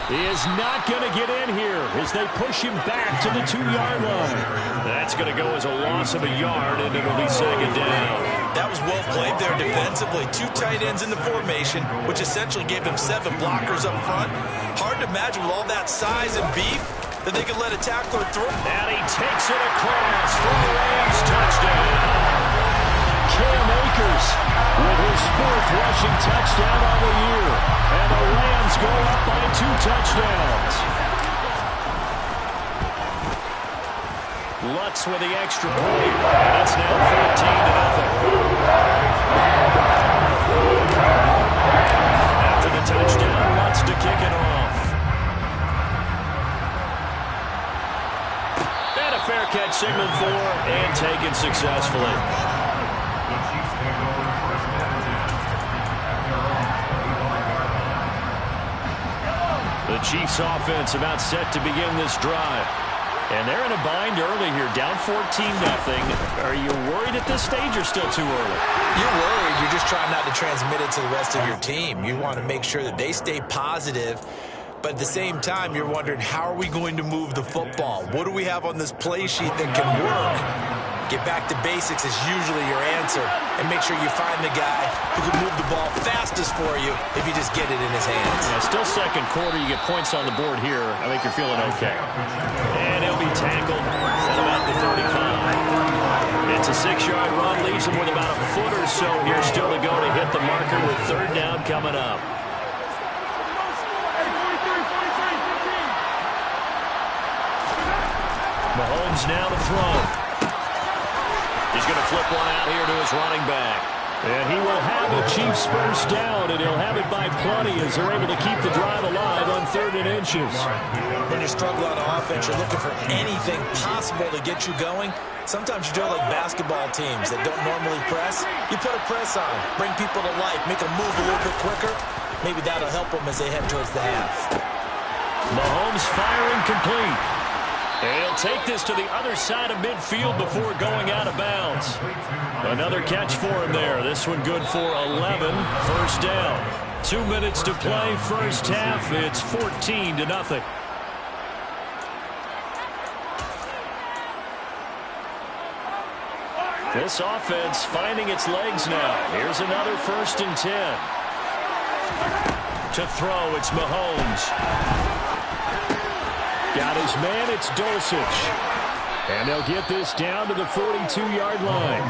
He is not going to get in here as they push him back to the 2-yard line. That's going to go as a loss of a yard, and it'll be second down. That was well played there defensively. 2 tight ends in the formation, which essentially gave them 7 blockers up front. Hard to imagine with all that size and beef that they could let a tackler through. And he takes it across for a Rams touchdown. Cam Akers with his 4th rushing touchdown on the year. And the Rams go up by 2 touchdowns. Lutz with the extra point. And it's now 14-0. After the touchdown, Lutz to kick it off. And a fair catch signaled for and taken successfully. The Chiefs offense about set to begin this drive. And they're in a bind early here, down 14-0. Are you worried at this stage or still too early? You're worried. You're just trying not to transmit it to the rest of your team. You want to make sure that they stay positive. But at the same time, you're wondering, how are we going to move the football? What do we have on this play sheet that can work? Get back to basics is usually your answer. And make sure you find the guy who can move the ball fastest for you if you just get it in his hands. Yeah, still second quarter. You get points on the board here. I think you're feeling okay. And he'll be tackled at about the 35. It's a 6-yard run. Leaves him with about a foot or so here still to go to hit the marker with 3rd down coming up. Mahomes now to throw. He's going to flip one out here to his running back. And he will have the Chiefs first down, and he'll have it by plenty as they're able to keep the drive alive on 3rd and inches. When you struggle on offense, you're looking for anything possible to get you going. Sometimes you do it like basketball teams that don't normally press. You put a press on, bring people to life, make them move a little bit quicker. Maybe that'll help them as they head towards the half. Mahomes firing complete. And he'll take this to the other side of midfield before going out of bounds. Another catch for him there. This one good for 11. First down. 2 minutes to play. First half. It's 14-0. This offense finding its legs now. Here's another 1st and 10. To throw, it's Mahomes. Got his man, it's Dulcich. And they'll get this down to the 42-yard line.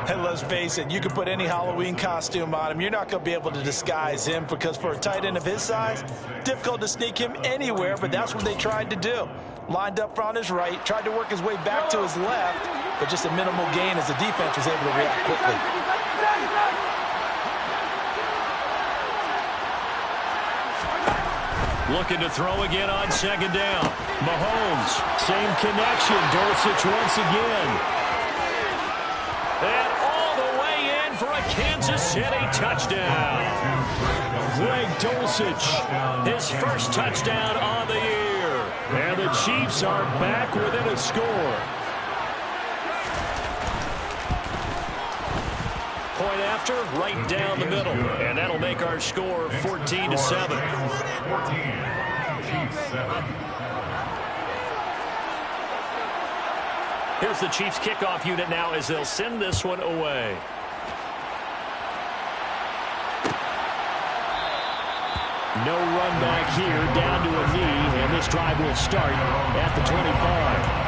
And let's face it, you can put any Halloween costume on him. You're not going to be able to disguise him because for a tight end of his size, difficult to sneak him anywhere, but that's what they tried to do. Lined up on his right, tried to work his way back to his left, but just a minimal gain as the defense was able to react quickly. Looking to throw again on 2nd down. Mahomes, same connection. Dulcich once again. And all the way in for a Kansas City touchdown. Greg Dulcich, his first touchdown on the year. And the Chiefs are back within a score. Point after, right down the middle. And that'll make our score 14-7. Here's the Chiefs kickoff unit now as they'll send this one away. No run back here, down to a knee, and this drive will start at the 25.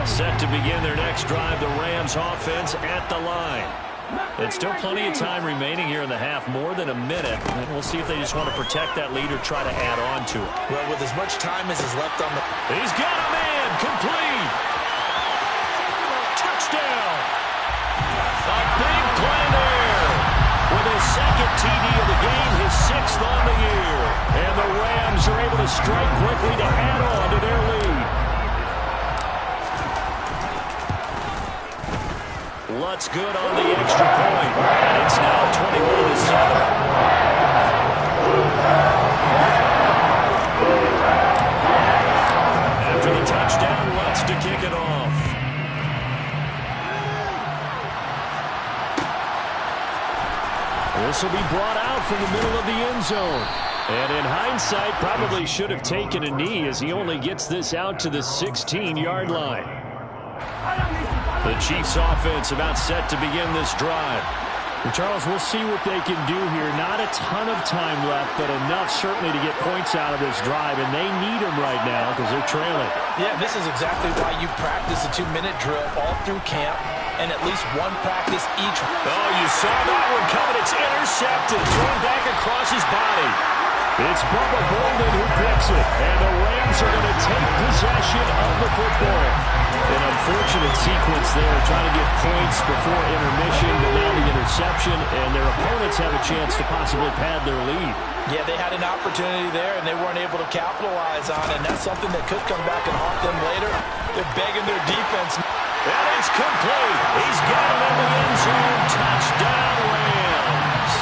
Set to begin their next drive, the Rams offense at the line. It's still plenty of time remaining here in the half, more than a minute. And we'll see if they just want to protect that lead or try to add on to it. Well, with as much time as is left on the... He's got a man, complete. Touchdown. A big play there. With his second TD of the game, his 6th on the year. And the Rams are able to strike quickly to add on to their lead. Lutz good on the extra point. And it's now 21-7. After the touchdown, Lutz to kick it off. This will be brought out from the middle of the end zone. And in hindsight, probably should have taken a knee as he only gets this out to the 16-yard line. The Chiefs offense about set to begin this drive. And Charles, we'll see what they can do here. Not a ton of time left, but enough certainly to get points out of this drive. And they need them right now because they're trailing. Yeah, this is exactly why you practice a 2-minute drill all through camp. And at least one practice each. Oh, you saw that one coming. It's intercepted. Thrown back across his body. It's Bubba Bolden who picks it. And the Rams are going to take possession of the football. An unfortunate sequence there, trying to get points before intermission, but now the interception, and their opponents have a chance to possibly pad their lead. Yeah, they had an opportunity there, and they weren't able to capitalize on it, and that's something that could come back and haunt them later. They're begging their defense. And it's complete. He's got it in the end zone. Touchdown, Rams.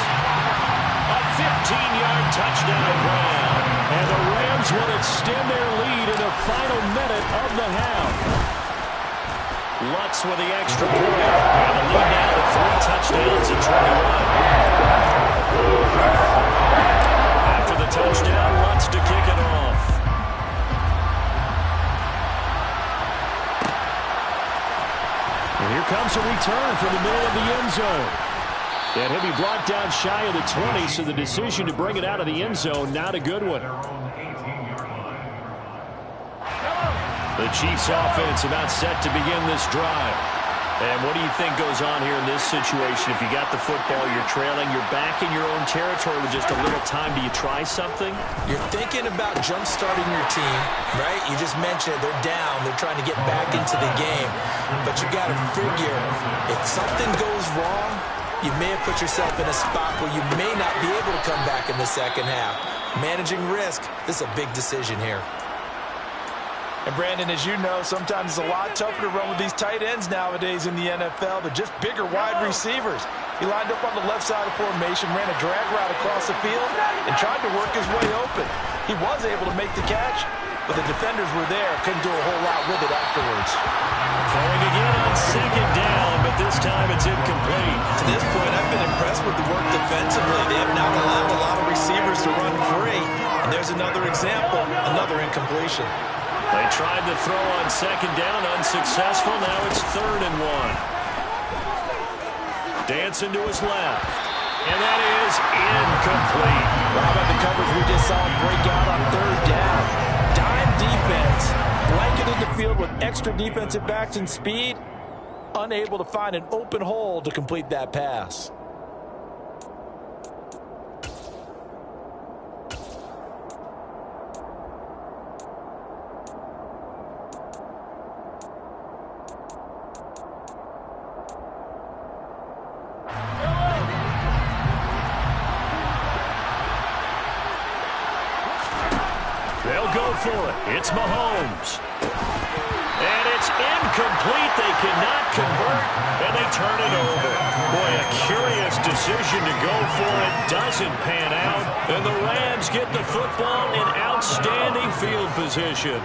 A 15-yard touchdown run. And the Rams will extend their lead in the final minute of the half. Lutz with the extra point. And the lead now to 3 touchdowns at 21. After the touchdown, Lutz to kick it off. And here comes a return from the middle of the end zone. And he'll be blocked down shy of the 20, so the decision to bring it out of the end zone, not a good one. The Chiefs offense about set to begin this drive. And what do you think goes on here in this situation? If you got the football, you're trailing, you're back in your own territory with just a little time. Do you try something? You're thinking about jump-starting your team, right? You just mentioned they're down. They're trying to get back into the game. But you got to figure, if something goes wrong, you may have put yourself in a spot where you may not be able to come back in the second half. Managing risk, this is a big decision here. And Brandon, as you know, sometimes it's a lot tougher to run with these tight ends nowadays in the NFL. They're just bigger wide receivers. He lined up on the left side of formation, ran a drag route across the field, and tried to work his way open. He was able to make the catch, but the defenders were there, couldn't do a whole lot with it afterwards. Throwing again on second down, but this time it's incomplete. To this point, I've been impressed with the work defensively. They have not allowed a lot of receivers to run free. And there's another example, another incompletion. They tried to throw on second down, unsuccessful. Now it's 3rd and 1. Dancing to his left. And that is incomplete. How about the coverage we just saw him break out on 3rd down? Dime defense, blanketed the field with extra defensive backs and speed, unable to find an open hole to complete that pass. For it. It's Mahomes. And it's incomplete. They cannot convert, and they turn it over. Boy, a curious decision to go for it. Doesn't pan out, and the Rams get the football in outstanding field position.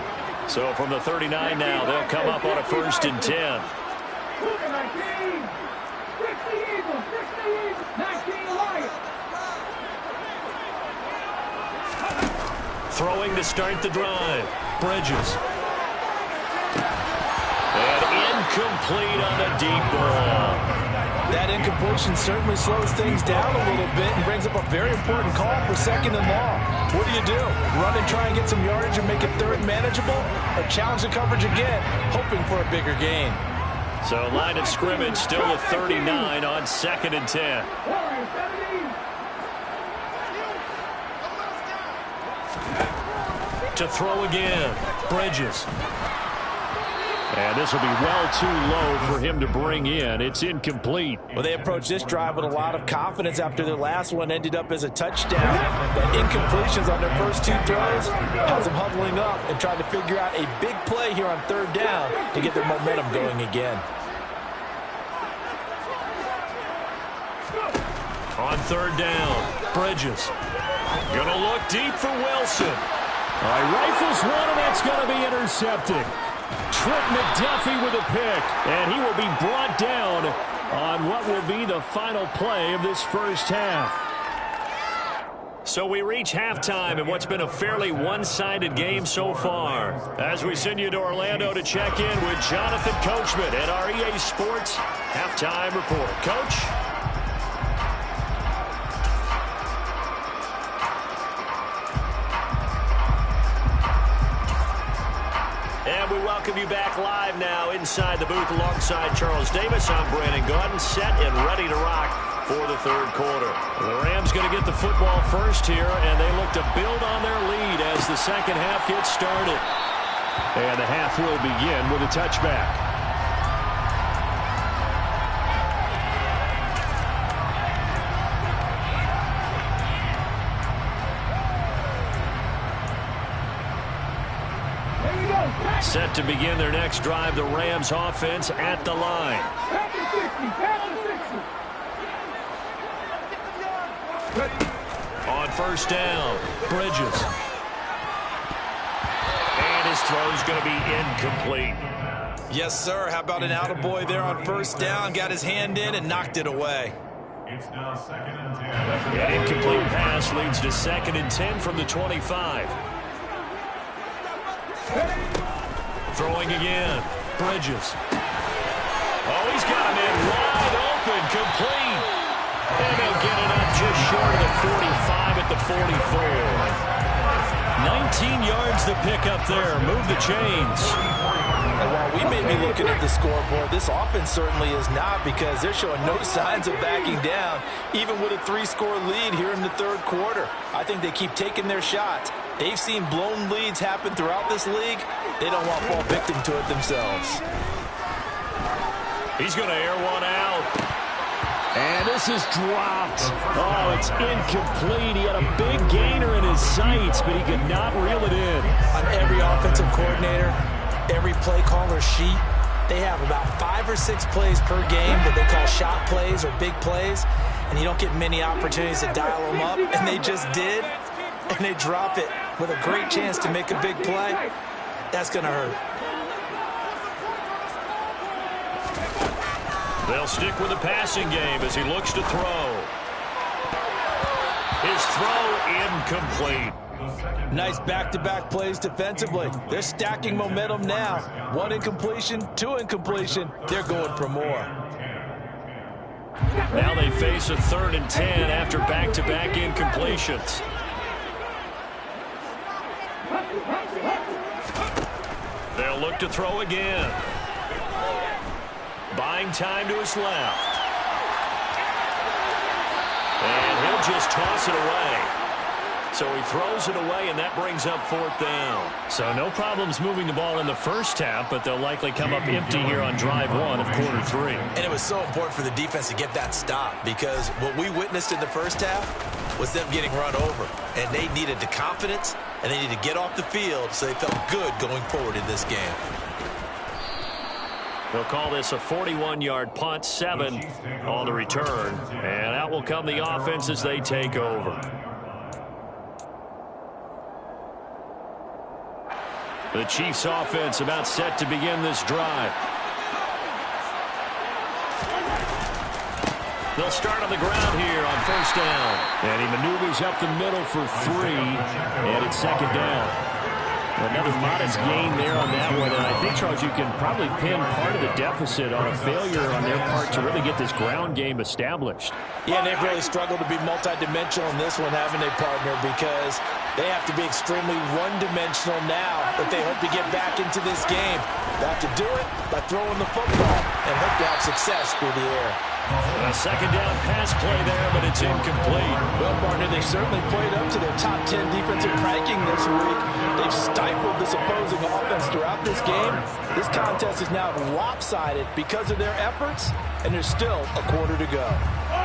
So from the 39 now, they'll come up on a 1st and 10. Throwing to start the drive. Bridges. And incomplete on the deep ball. That incompletion certainly slows things down a little bit and brings up a very important call for 2nd and long. What do? Run and try and get some yardage and make it 3rd manageable? Or challenge the coverage again, hoping for a bigger gain? So line of scrimmage still at 39 on 2nd and 10. To throw again, Bridges. And this will be well too low for him to bring in. It's incomplete. Well, they approached this drive with a lot of confidence after their last one ended up as a touchdown. But incompletions on their first 2 throws has them huddling up and trying to figure out a big play here on 3rd down to get their momentum going again. On 3rd down, Bridges. Gonna look deep for Wilson. All right, rifles one, and that's going to be intercepted. Trent McDuffie with a pick, and he will be brought down on what will be the final play of this first half. So we reach halftime in what's been a fairly one-sided game so far. As we send you to Orlando to check in with Jonathan Coachman at our EA Sports Halftime Report. Coach? And we welcome you back live now inside the booth alongside Charles Davis. I'm Brandon Gaudin, set and ready to rock for the 3rd quarter. The Rams going to get the football first here, and they look to build on their lead as the second half gets started. And the half will begin with a touchback. Set to begin their next drive, the Rams offense at the line. On 1st down, Bridges. And his throw's going to be incomplete. Yes, sir. How about an attaboy there on 1st down? Got his hand in and knocked it away. It's now 2nd and 10. An incomplete pass leads to 2nd and 10 from the 25. Throwing again, Bridges. Oh, he's got him in wide open, complete. And they'll get it up just short of the 45 at the 44. 19 yards to pick up there. Move the chains. And while we may be looking at the scoreboard, this offense certainly is not, because they're showing no signs of backing down, even with a 3-score lead here in the 3rd quarter. I think they keep taking their shots. They've seen blown leads happen throughout this league. They don't want to fall victim to it themselves. He's going to air one out. And this is dropped. Oh, it's incomplete. He had a big gainer in his sights, but he could not reel it in. On every offensive coordinator, every play caller sheet, they have about 5 or 6 plays per game that they call shot plays or big plays, and you don't get many opportunities to dial them up, and they just did, and they drop it with a great chance to make a big play. That's going to hurt. They'll stick with the passing game as he looks to throw. His throw incomplete. Nice back-to-back plays defensively. They're stacking momentum now. 1 incompletion, 2 incompletion. They're going for more. Now they face a 3rd and 10 after back-to-back incompletions. They'll look to throw again. Buying time to his left. And he'll just toss it away. So he throws it away, and that brings up 4th down. So no problems moving the ball in the first half, but they'll likely come up empty here on drive 1 of quarter 3. And it was so important for the defense to get that stop, because what we witnessed in the first half was them getting run over. And they needed the confidence, and they needed to get off the field so they felt good going forward in this game. They'll call this a 41-yard punt, 7 on the return. And out will come the offense as they take over. The Chiefs offense about set to begin this drive. They'll start on the ground here on 1st down. And he maneuvers up the middle for 3. And it's 2nd down. Another modest gain there on that one. And I think, Charles, you can probably pin part of the deficit on a failure on their part to really get this ground game established. Yeah, and they've really struggled to be multidimensional in this one, haven't they, partner? Because they have to be extremely one-dimensional now if they hope to get back into this game. They have to do it by throwing the football and hope to have success through the air. A second down pass play there, but it's incomplete. Well, partner, they certainly played up to their top 10 defensive ranking this week. They've stifled this opposing offense throughout this game. This contest is now lopsided because of their efforts, and there's still a quarter to go.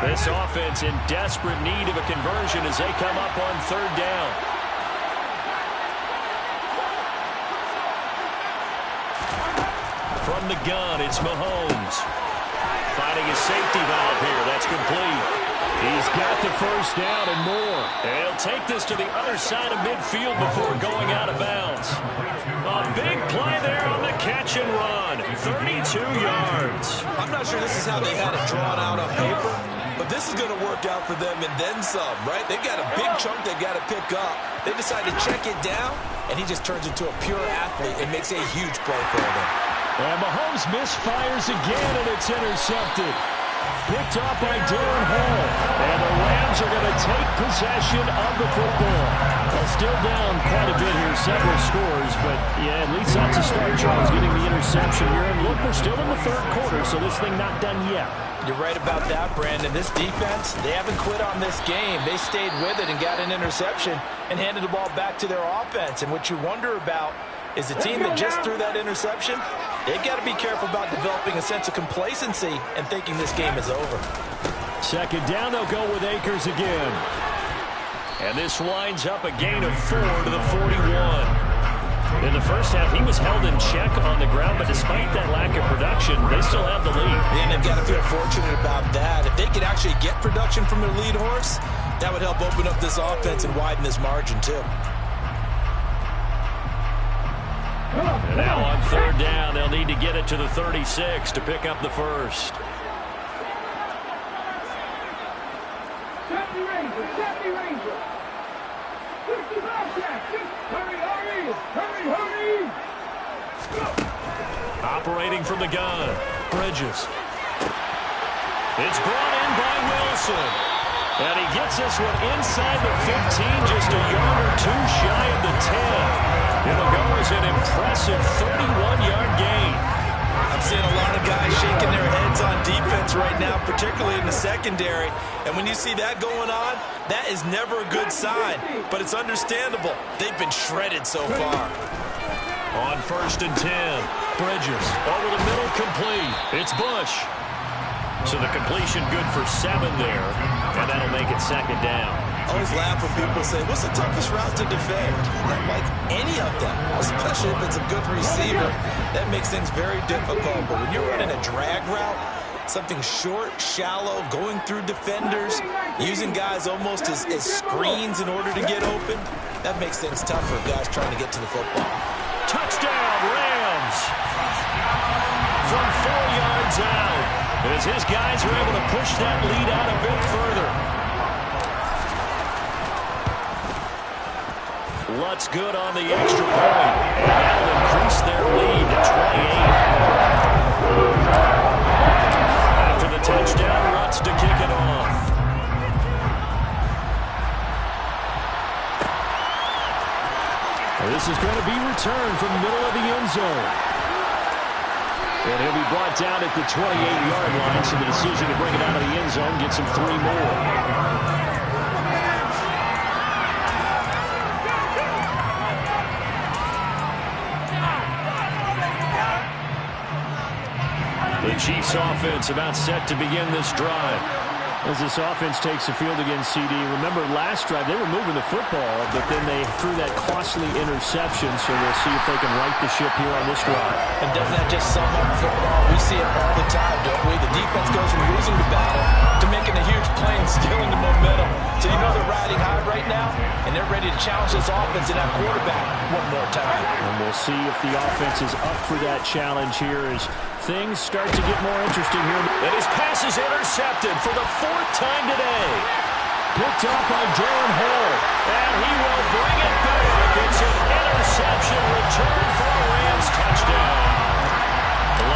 This offense in desperate need of a conversion as they come up on third down. From the gun, it's Mahomes. Finding his safety valve here. That's complete. He's got the first down and more. He'll take this to the other side of midfield before going out of bounds. A big play there on the catch and run. 32 yards. I'm not sure this is how they had it drawn out on paper, but this is going to work out for them and then some, right? They've got a big chunk they got to pick up. They decide to check it down, and he just turns into a pure athlete and makes a huge play for them. And Mahomes misfires again, and it's intercepted. Picked off by Darren Hall. And the Rams are going to take possession of the football. Well, still down quite a bit here, several scores. But, yeah, at least that's a start, Charles, getting the interception here. And look, we're still in the third quarter, so this thing not done yet. You're right about that, Brandon. This defense, they haven't quit on this game. They stayed with it and got an interception and handed the ball back to their offense. And what you wonder about is the team that just threw that interception, they've got to be careful about developing a sense of complacency and thinking this game is over. Second down, they'll go with Akers again. And this winds up a gain of 4 to the 41. In the first half, he was held in check on the ground, but despite that lack of production, they still have the lead. And they've got to feel fortunate about that. If they could actually get production from their lead horse, that would help open up this offense and widen this margin, too. And now on third down, they'll need to get it to the 36 to pick up the first. Operating from the gun, Bridges. It's brought in by Wilson. And he gets this one inside the 15, just a yard or two shy of the 10. It'll go as an impressive 31-yard gain. I'm seeing a lot of guys shaking their heads on defense right now, particularly in the secondary. And when you see that going on, that is never a good sign. But it's understandable. They've been shredded so far. On first and 10, Bridges over the middle, complete. It's Bush. So the completion good for 7 there, and that'll make it second down. I always laugh when people say, what's the toughest route to defend? Not like any of them, especially if it's a good receiver. That makes things very difficult. But when you're running a drag route, something short, shallow, going through defenders, using guys almost as screens in order to get open, that makes things tough for guys trying to get to the football. Touchdown, Rams! From 4 yards out, as his guys are able to push that lead out a bit further. Lutz good on the extra point, and that'll increase their lead to 28. After the touchdown, Lutz to kick it off. This is going to be returned from the middle of the end zone. And he'll be brought down at the 28-yard line, so the decision to bring it out of the end zone gets him 3 more. The Chiefs offense about set to begin this drive. As this offense takes the field against CD, remember last drive they were moving the football, but then they threw that costly interception, so we'll see if they can right the ship here on this drive. And doesn't that just sum up football? We see it all the time, don't we? The defense goes from losing the battle to making a huge play and stealing the momentum. So you know they're riding high right now, and they're ready to challenge this offense and that quarterback one more time. And we'll see if the offense is up for that challenge here as things start to get more interesting here. And his pass is intercepted for the 4th time today. Picked up by Darren Hall. And he will bring it back. It's an interception return for a Rams touchdown.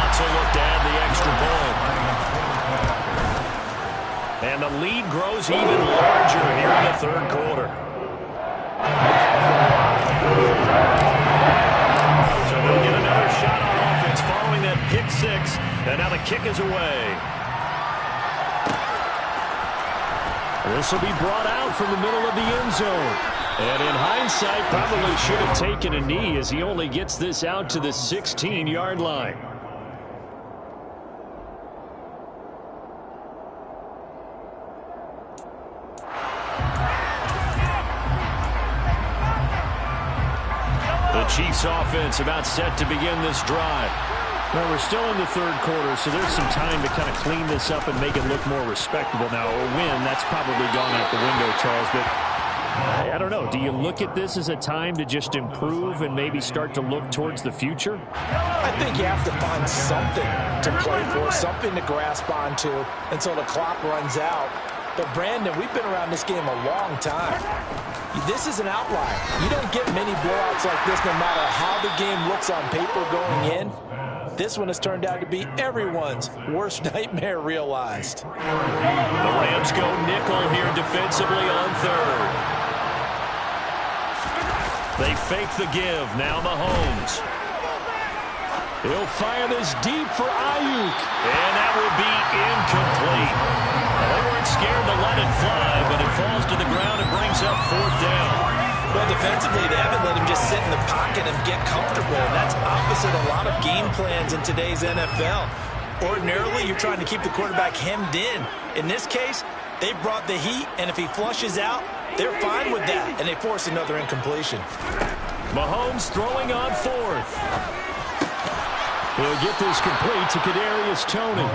Lutz will look to add the extra point. And the lead grows even larger here in the third quarter. So they'll get another shot on offense kick is away. This will be brought out from the middle of the end zone. And in hindsight, probably should have taken a knee as he only gets this out to the 16-yard line. The Chiefs offense about set to begin this drive. Well, we're still in the third quarter, so there's some time to kind of clean this up and make it look more respectable. Now, a win, that's probably gone out the window, Charles, but I don't know. Do you look at this as a time to just improve and maybe start to look towards the future? I think you have to find something to play for, something to grasp onto until the clock runs out. But, Brandon, we've been around this game a long time. This is an outlier. You don't get many blowouts like this no matter how the game looks on paper going in. This one has turned out to be everyone's worst nightmare realized. The Rams go nickel here defensively on third. They fake the give. Now Mahomes. He'll fire this deep for Ayuk. And that will be incomplete. They weren't scared to let it fly, but it falls to the ground and brings up fourth down. Well, defensively, they haven't let him just sit in the pocket and get comfortable. And that's opposite a lot of game plans in today's NFL. Ordinarily, you're trying to keep the quarterback hemmed in. In this case, they brought the heat, and if he flushes out, they're fine with that, and they force another incompletion. Mahomes throwing on fourth. He'll get this complete to Kadarius Toney.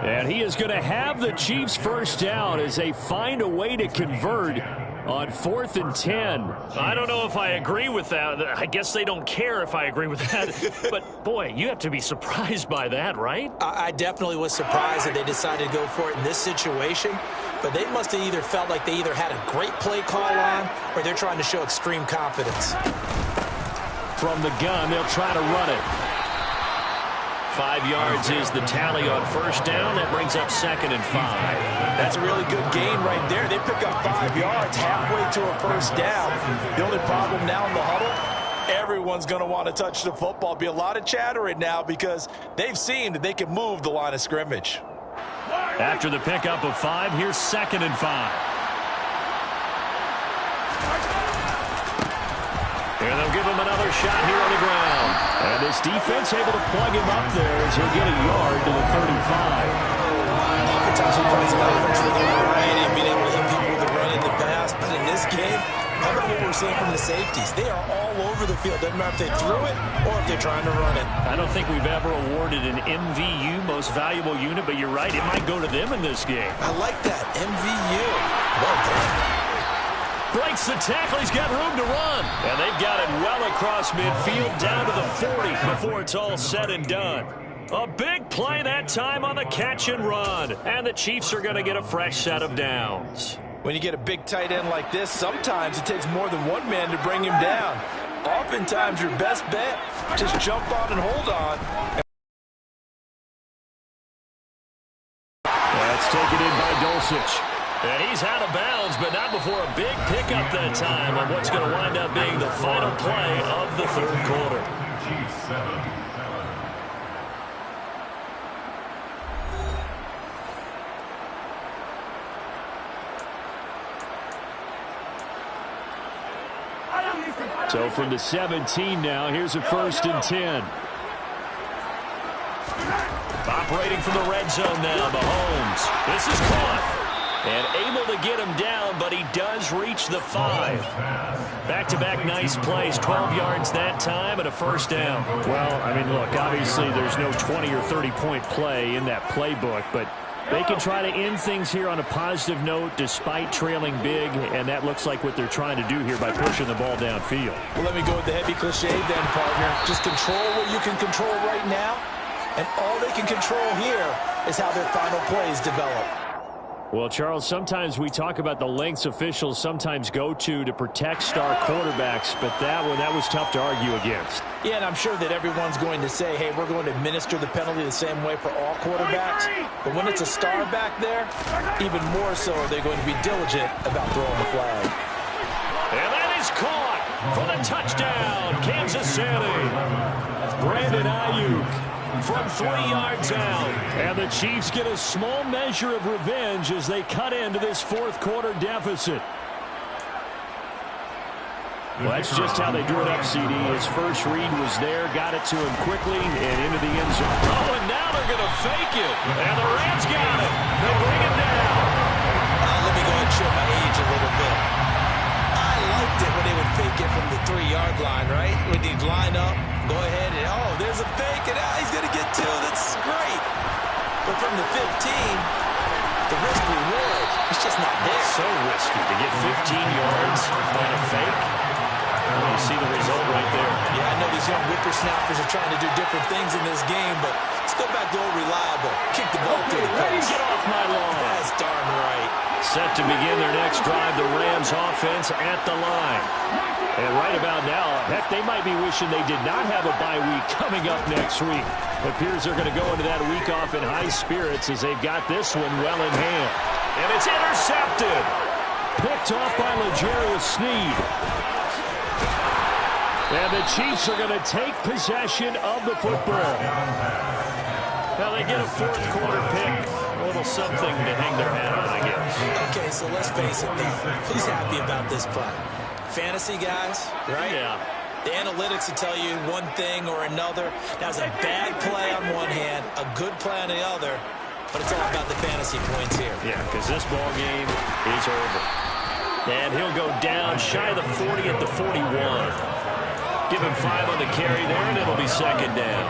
And he is going to have the Chiefs first down as they find a way to convert on 4th and 10. I don't know if I agree with that. I guess they don't care if I agree with that. But, boy, you have to be surprised by that, right? I definitely was surprised that they decided to go for it in this situation. But they must have either felt like they either had a great play call on or they're trying to show extreme confidence. From the gun, they'll try to run it. 5 yards is the tally on first down. That brings up 2nd and 5. That's a really good gain right there. They pick up 5 yards halfway to a first down. The only problem now in the huddle, everyone's going to want to touch the football. Be a lot of chattering now because they've seen that they can move the line of scrimmage. After the pickup of 5, here's 2nd and 5. And they'll give him another shot here on the ground. And this defense able to plug him up there as he'll get a yard to the 35. Oftentimes he plays an offense with a variety of being able to hit people with the run in the pass. But in this game, how about what we're seeing from the safeties? They are all over the field. Doesn't matter if they threw it or if they're trying to run it. I don't think we've ever awarded an MVU, most valuable unit, but you're right. It might go to them in this game. I like that. MVU. Well done. Breaks the tackle. He's got room to run. And they've got it well across midfield down to the 40 before it's all said and done. A big play that time on the catch and run. And the Chiefs are going to get a fresh set of downs. When you get a big tight end like this, sometimes it takes more than one man to bring him down. Oftentimes, your best bet, just jump on and hold on. That's taken in by Dulcich. And he's out of bounds, but not before a big pickup that time on what's going to wind up being the final play of the third quarter. Chiefs 7. So from the 17 now, here's a 1st and 10. Operating from the red zone now, Mahomes. This is caught. And able to get him down, but he does reach the 5. Back-to-back nice plays, 12 yards that time and a first down. Well, I mean, look, obviously there's no 20 or 30-point play in that playbook, but they can try to end things here on a positive note despite trailing big, and that looks like what they're trying to do here by pushing the ball downfield. Well, let me go with the heavy cliche then, partner. Just control what you can control right now, and all they can control here is how their final plays develop. Well, Charles, sometimes we talk about the lengths officials sometimes go to protect star quarterbacks, but that was tough to argue against. Yeah, and I'm sure that everyone's going to say, hey, we're going to administer the penalty the same way for all quarterbacks. But when it's a star back there, even more so are they going to be diligent about throwing the flag. And that is caught for the touchdown, Kansas City. Brandon Ayuk. from 3 yards out. And the Chiefs get a small measure of revenge as they cut into this fourth quarter deficit. Well, that's just how they drew it up, CD. His first read was there, got it to him quickly, and into the end zone. Oh, and now they're going to fake it. And the Rams got it. They bring it down. Let me go ahead and show my age a little bit. I liked it when they would fake it from the 3-yard line, right? When they'd line up, go ahead, and there's a fake, and he's going to get 2. That's great. But from the 15, the risk reward, it's just not there. So risky to get 15 yards on a fake. You see the result right there. Yeah, I know these young whippersnappers are trying to do different things in this game, but let's go back to old reliable. Kick the ball through the post. Get off my lawn. That's darn right. Set to begin their next drive, the Rams offense at the line. And right about now, heck, they might be wishing they did not have a bye week coming up next week. It appears they're going to go into that week off in high spirits as they've got this one well in hand. And it's intercepted. Picked off by L'Jarius Sneed. And the Chiefs are going to take possession of the football. Now they get a fourth quarter pick. A little something to hang their hat on, I guess. Okay, so let's face it, though. Who's happy about this play? Fantasy guys, right? Yeah. The analytics will tell you one thing or another. That was a bad play on one hand, a good play on the other, but it's all about the fantasy points here. Yeah, because this ball game is over. And he'll go down shy of the 40 at the 41. Give him 5 on the carry there, and it'll be second down.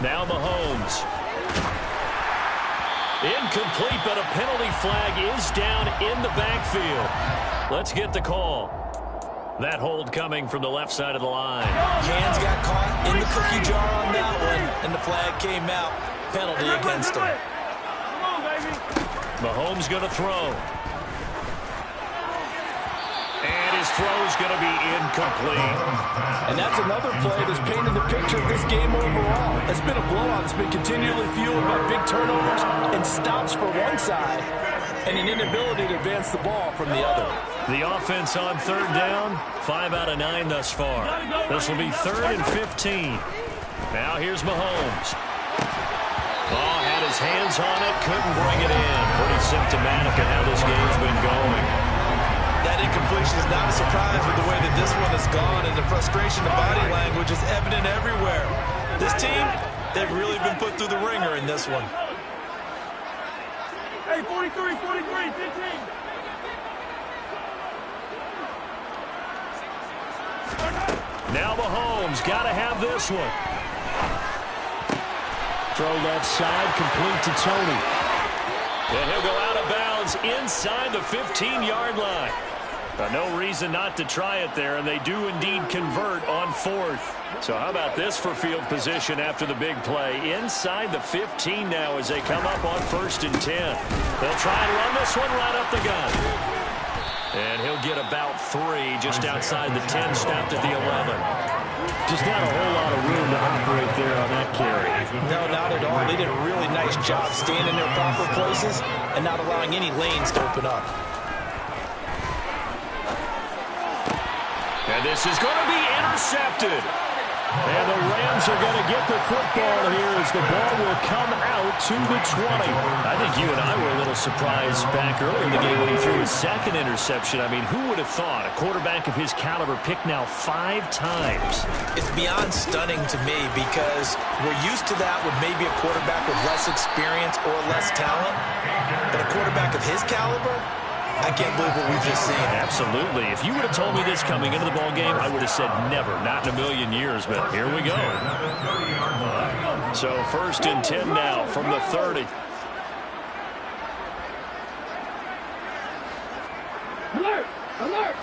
Now Mahomes. Incomplete, but a penalty flag is down in the backfield. Let's get the call. That hold coming from the left side of the line. Hands got caught in the cookie jar on that one, and the flag came out. Penalty against him. Mahomes going to throw. And his throw's going to be incomplete. And that's another play that's painted the picture of this game overall. It's been a blowout. It's been continually fueled by big turnovers and stops for one side and an inability to advance the ball from the other. The offense on third down, 5 out of 9 thus far. This will be 3rd and 15. Now here's Mahomes. Oh, had his hands on it, couldn't bring it in. Pretty symptomatic of how this game's been going. That incompletion is not a surprise with the way that this one has gone, and the frustration of body language is evident everywhere. This team, they've really been put through the ringer in this one. Hey, 43, 15. Now Mahomes, got to have this one. Throw left side, complete to Tony. And he'll go out of bounds inside the 15-yard line. No reason not to try it there, and they do indeed convert on 4th. So how about this for field position after the big play? Inside the 15 now as they come up on 1st and 10. They'll try and run this one right up the gun. And he'll get about 3 just outside the 10, snapped at the 11. Just not a whole lot of room to operate there on that carry. No, not at all. They did a really nice job staying in their proper places and not allowing any lanes to open up. And this is going to be intercepted. And the Rams are going to get the football here as the ball will come out to the 20. I think you and I were a little surprised back early in the game when he threw his 2nd interception. I mean, who would have thought a quarterback of his caliber picked now 5 times? It's beyond stunning to me because we're used to that with maybe a quarterback with less experience or less talent. But a quarterback of his caliber, I can't believe what we've just seen. Absolutely. If you would have told me this coming into the ball game, I would have said never, not in a million years, but here we go. So 1st and 10 now from the 30. Alert! Alert!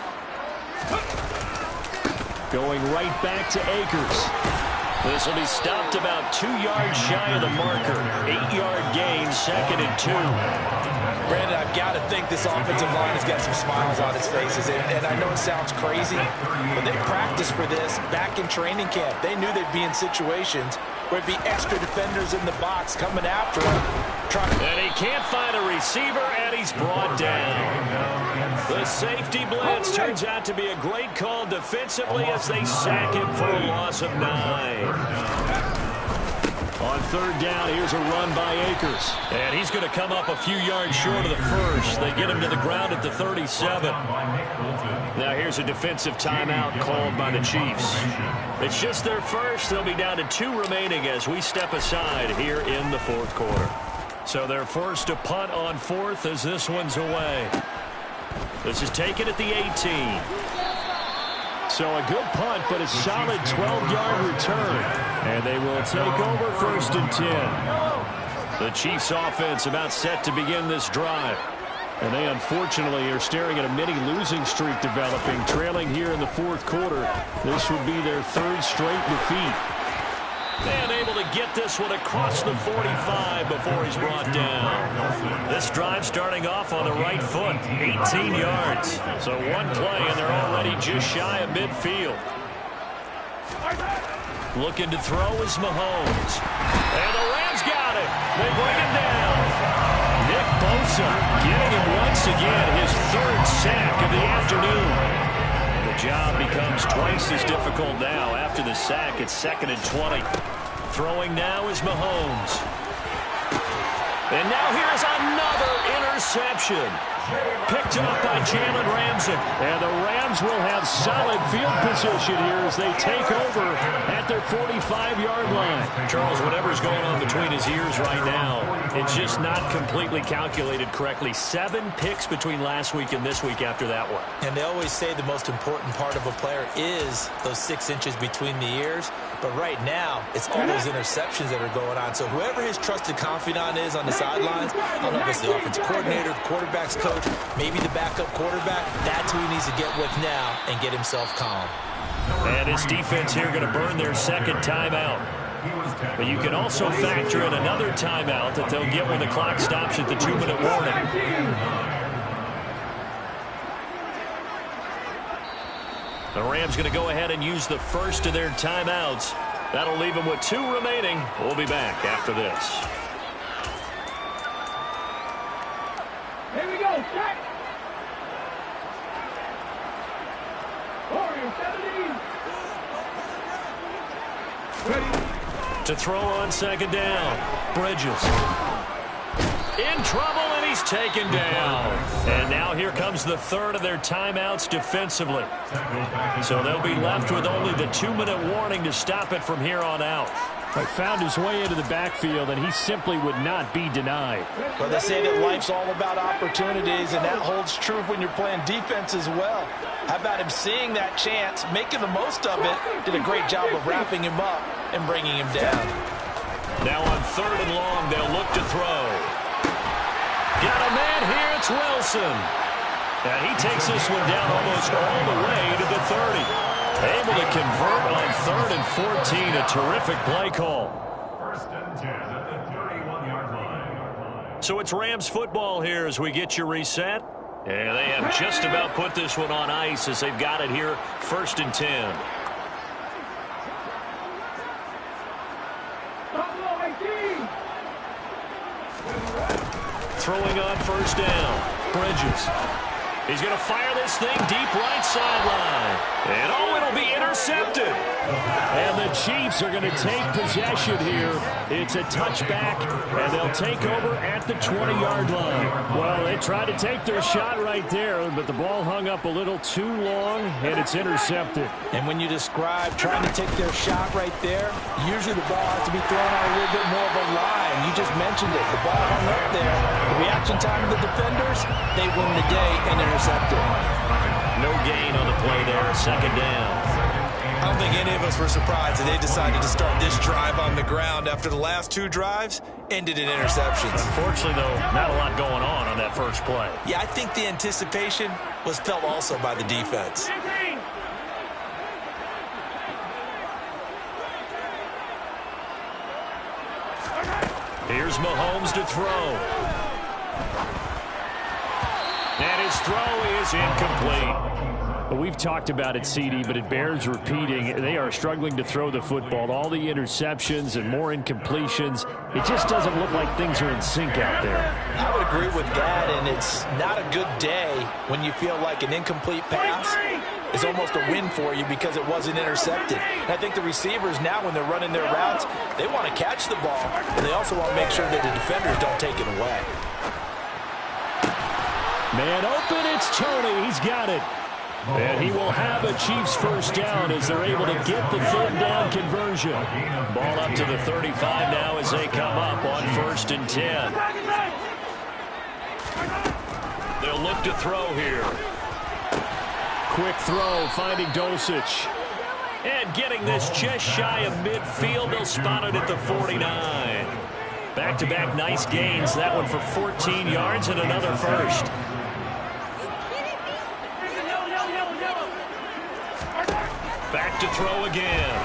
Going right back to Akers. This will be stopped about 2 yards shy of the marker. 8-yard gain, 2nd and 2. Brandon, I've got to think this offensive line has got some smiles on its faces. And I know it sounds crazy, but they practiced for this back in training camp. They knew they'd be in situations where it'd be extra defenders in the box coming after him. And he can't find a receiver, and he's brought down. The safety blitz turns out to be a great call defensively as they sack him for a loss of 9. On third down, here's a run by Akers. And he's going to come up a few yards short of the first. They get him to the ground at the 37. Now here's a defensive timeout called by the Chiefs. It's just their first. They'll be down to 2 remaining as we step aside here in the fourth quarter. So they're forced to punt on fourth as this one's away. This is taken at the 18. So a good punt, but a solid 12-yard return. And they will take over first and 10. The Chiefs offense about set to begin this drive. And they unfortunately are staring at a mini losing streak developing, trailing here in the fourth quarter. This would be their 3rd straight defeat. And able to get this one across the 45 before he's brought down. This drive starting off on the right foot, 18 yards. So one play, and they're already just shy of midfield. Looking to throw is Mahomes. And the Rams got it. They bring him down. Nick Bosa getting him once again, his 3rd sack of the afternoon. The job becomes twice as difficult now. After the sack, it's 2nd and 20. Throwing now is Mahomes. And now here's another interception. Picked up by Jalen Ramsey. And the Rams will have solid field position here as they take over at their 45-yard line. Charles, whatever's going on between his ears right now, it's just not completely calculated correctly. 7 picks between last week and this week after that one. And they always say the most important part of a player is those 6 inches between the ears. But right now, it's all those interceptions that are going on. So whoever his trusted confidant is on the sidelines, I don't know if it's the offensive coordinator, the quarterback's coach, maybe the backup quarterback, that's who he needs to get with now and get himself calm. And his defense here going to burn their 2nd timeout. But you can also factor in another timeout that they'll get when the clock stops at the 2-minute warning. The Rams going to go ahead and use the first of their timeouts. That'll leave them with 2 remaining. We'll be back after this. Here we go, check. Warrior 17. Ready. To throw on 2nd down. Bridges. In trouble, and he's taken down. And now here comes the 3rd of their timeouts defensively. So they'll be left with only the 2-minute warning to stop it from here on out. He found his way into the backfield, and he simply would not be denied. Well, they say that life's all about opportunities, and that holds true when you're playing defense as well. How about him seeing that chance, making the most of it, did a great job of wrapping him up and bringing him down. Now on 3rd and long, they'll look to throw. Got a man here, it's Wilson. And he takes this one down almost all the way to the 30. Able to convert on 3rd and 14, a terrific play call. 1st and 10 at the 31-yard line. So it's Rams football here as we get you reset. And they have just about put this one on ice as they've got it here, 1st and 10. Throwing on 1st down. Bridges. He's going to fire this thing deep right sideline. And it'll be intercepted. And the Chiefs are going to take possession here. It's a touchback, and they'll take over at the 20-yard line. Well, they tried to take their shot right there, but the ball hung up a little too long, and it's intercepted. And when you describe trying to take their shot right there, usually the ball has to be thrown out a little bit more of a line. You just mentioned it. The ball hung up there. The reaction time of the defenders, they win the day and intercepted. No gain on the play there, 2nd down. I don't think any of us were surprised that they decided to start this drive on the ground after the last 2 drives ended in interceptions. Unfortunately, though, not a lot going on that first play. Yeah, I think the anticipation was felt also by the defense. Here's Mahomes to throw. And his throw is incomplete. We've talked about it, CD, but it bears repeating. They are struggling to throw the football. All the interceptions and more incompletions. It just doesn't look like things are in sync out there. I would agree with that, and it's not a good day when you feel like an incomplete pass is almost a win for you because it wasn't intercepted. And I think the receivers now, when they're running their routes, they want to catch the ball, and they also want to make sure that the defenders don't take it away. Man open, it's Tony. He's got it. And he will have a Chiefs first down as they're able to get the third down conversion. Ball up to the 35 now as they come up on 1st and 10. They'll look to throw here. Quick throw, finding Dulcich. And getting this just shy of midfield. They'll spot it at the 49. Back-to-back nice gains. That one for 14 yards and another first. Back to throw again.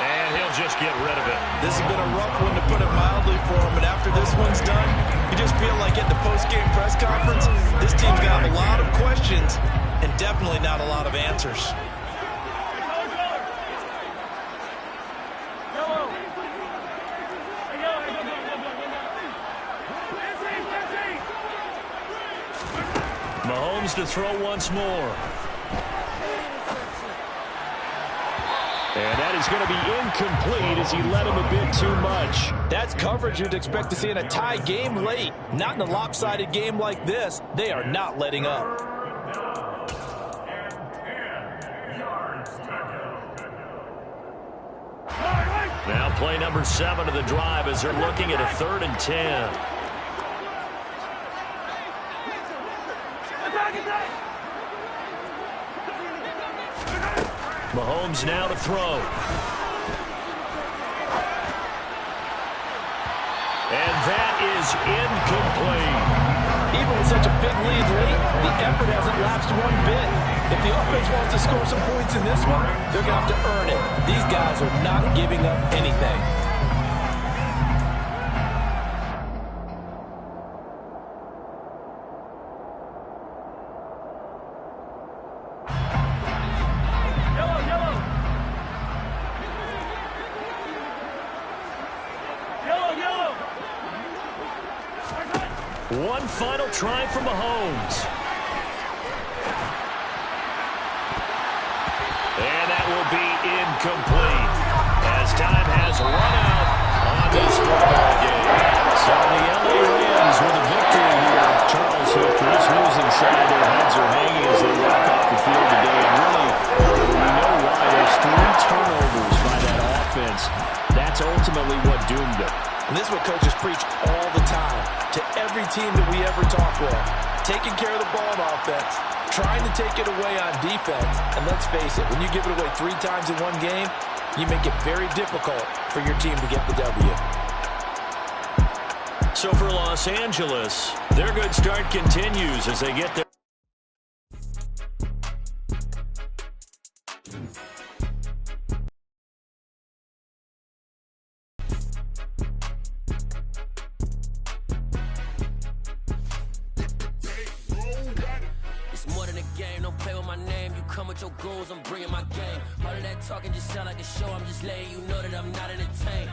And he'll just get rid of it. This has been a rough one, to put it mildly, for him. And after this one's done, you just feel like at the post-game press conference, this team's got a lot of questions and definitely not a lot of answers. Mahomes to throw once more. And that is going to be incomplete as he led him a bit too much. That's coverage you'd expect to see in a tie game late. Not in a lopsided game like this. They are not letting up. Now play number 7 of the drive as they're looking at a 3rd and 10. Mahomes now to throw. And that is incomplete. Even with such a big lead late, the effort hasn't lapsed one bit. If the offense wants to score some points in this one, they're going to have to earn it. These guys are not giving up anything. One final try from Mahomes. And that will be incomplete as time has run out on this football game. So the LA Rams with a victory here. Charles, for this losing side, their heads are hanging as they walk off the field today. And really, we know why. There's 3 turnovers by that offense. That's ultimately what doomed them. And this is what coaches preach all the time to every team that we ever talk with. Taking care of the ball on offense, trying to take it away on defense. And let's face it, when you give it away 3 times in one game, you make it very difficult for your team to get the W. So for Los Angeles, their good start continues as they get their... With your goals, I'm bringing my game. All of that talking just sound like a show. I'm just letting you know that I'm not entertained.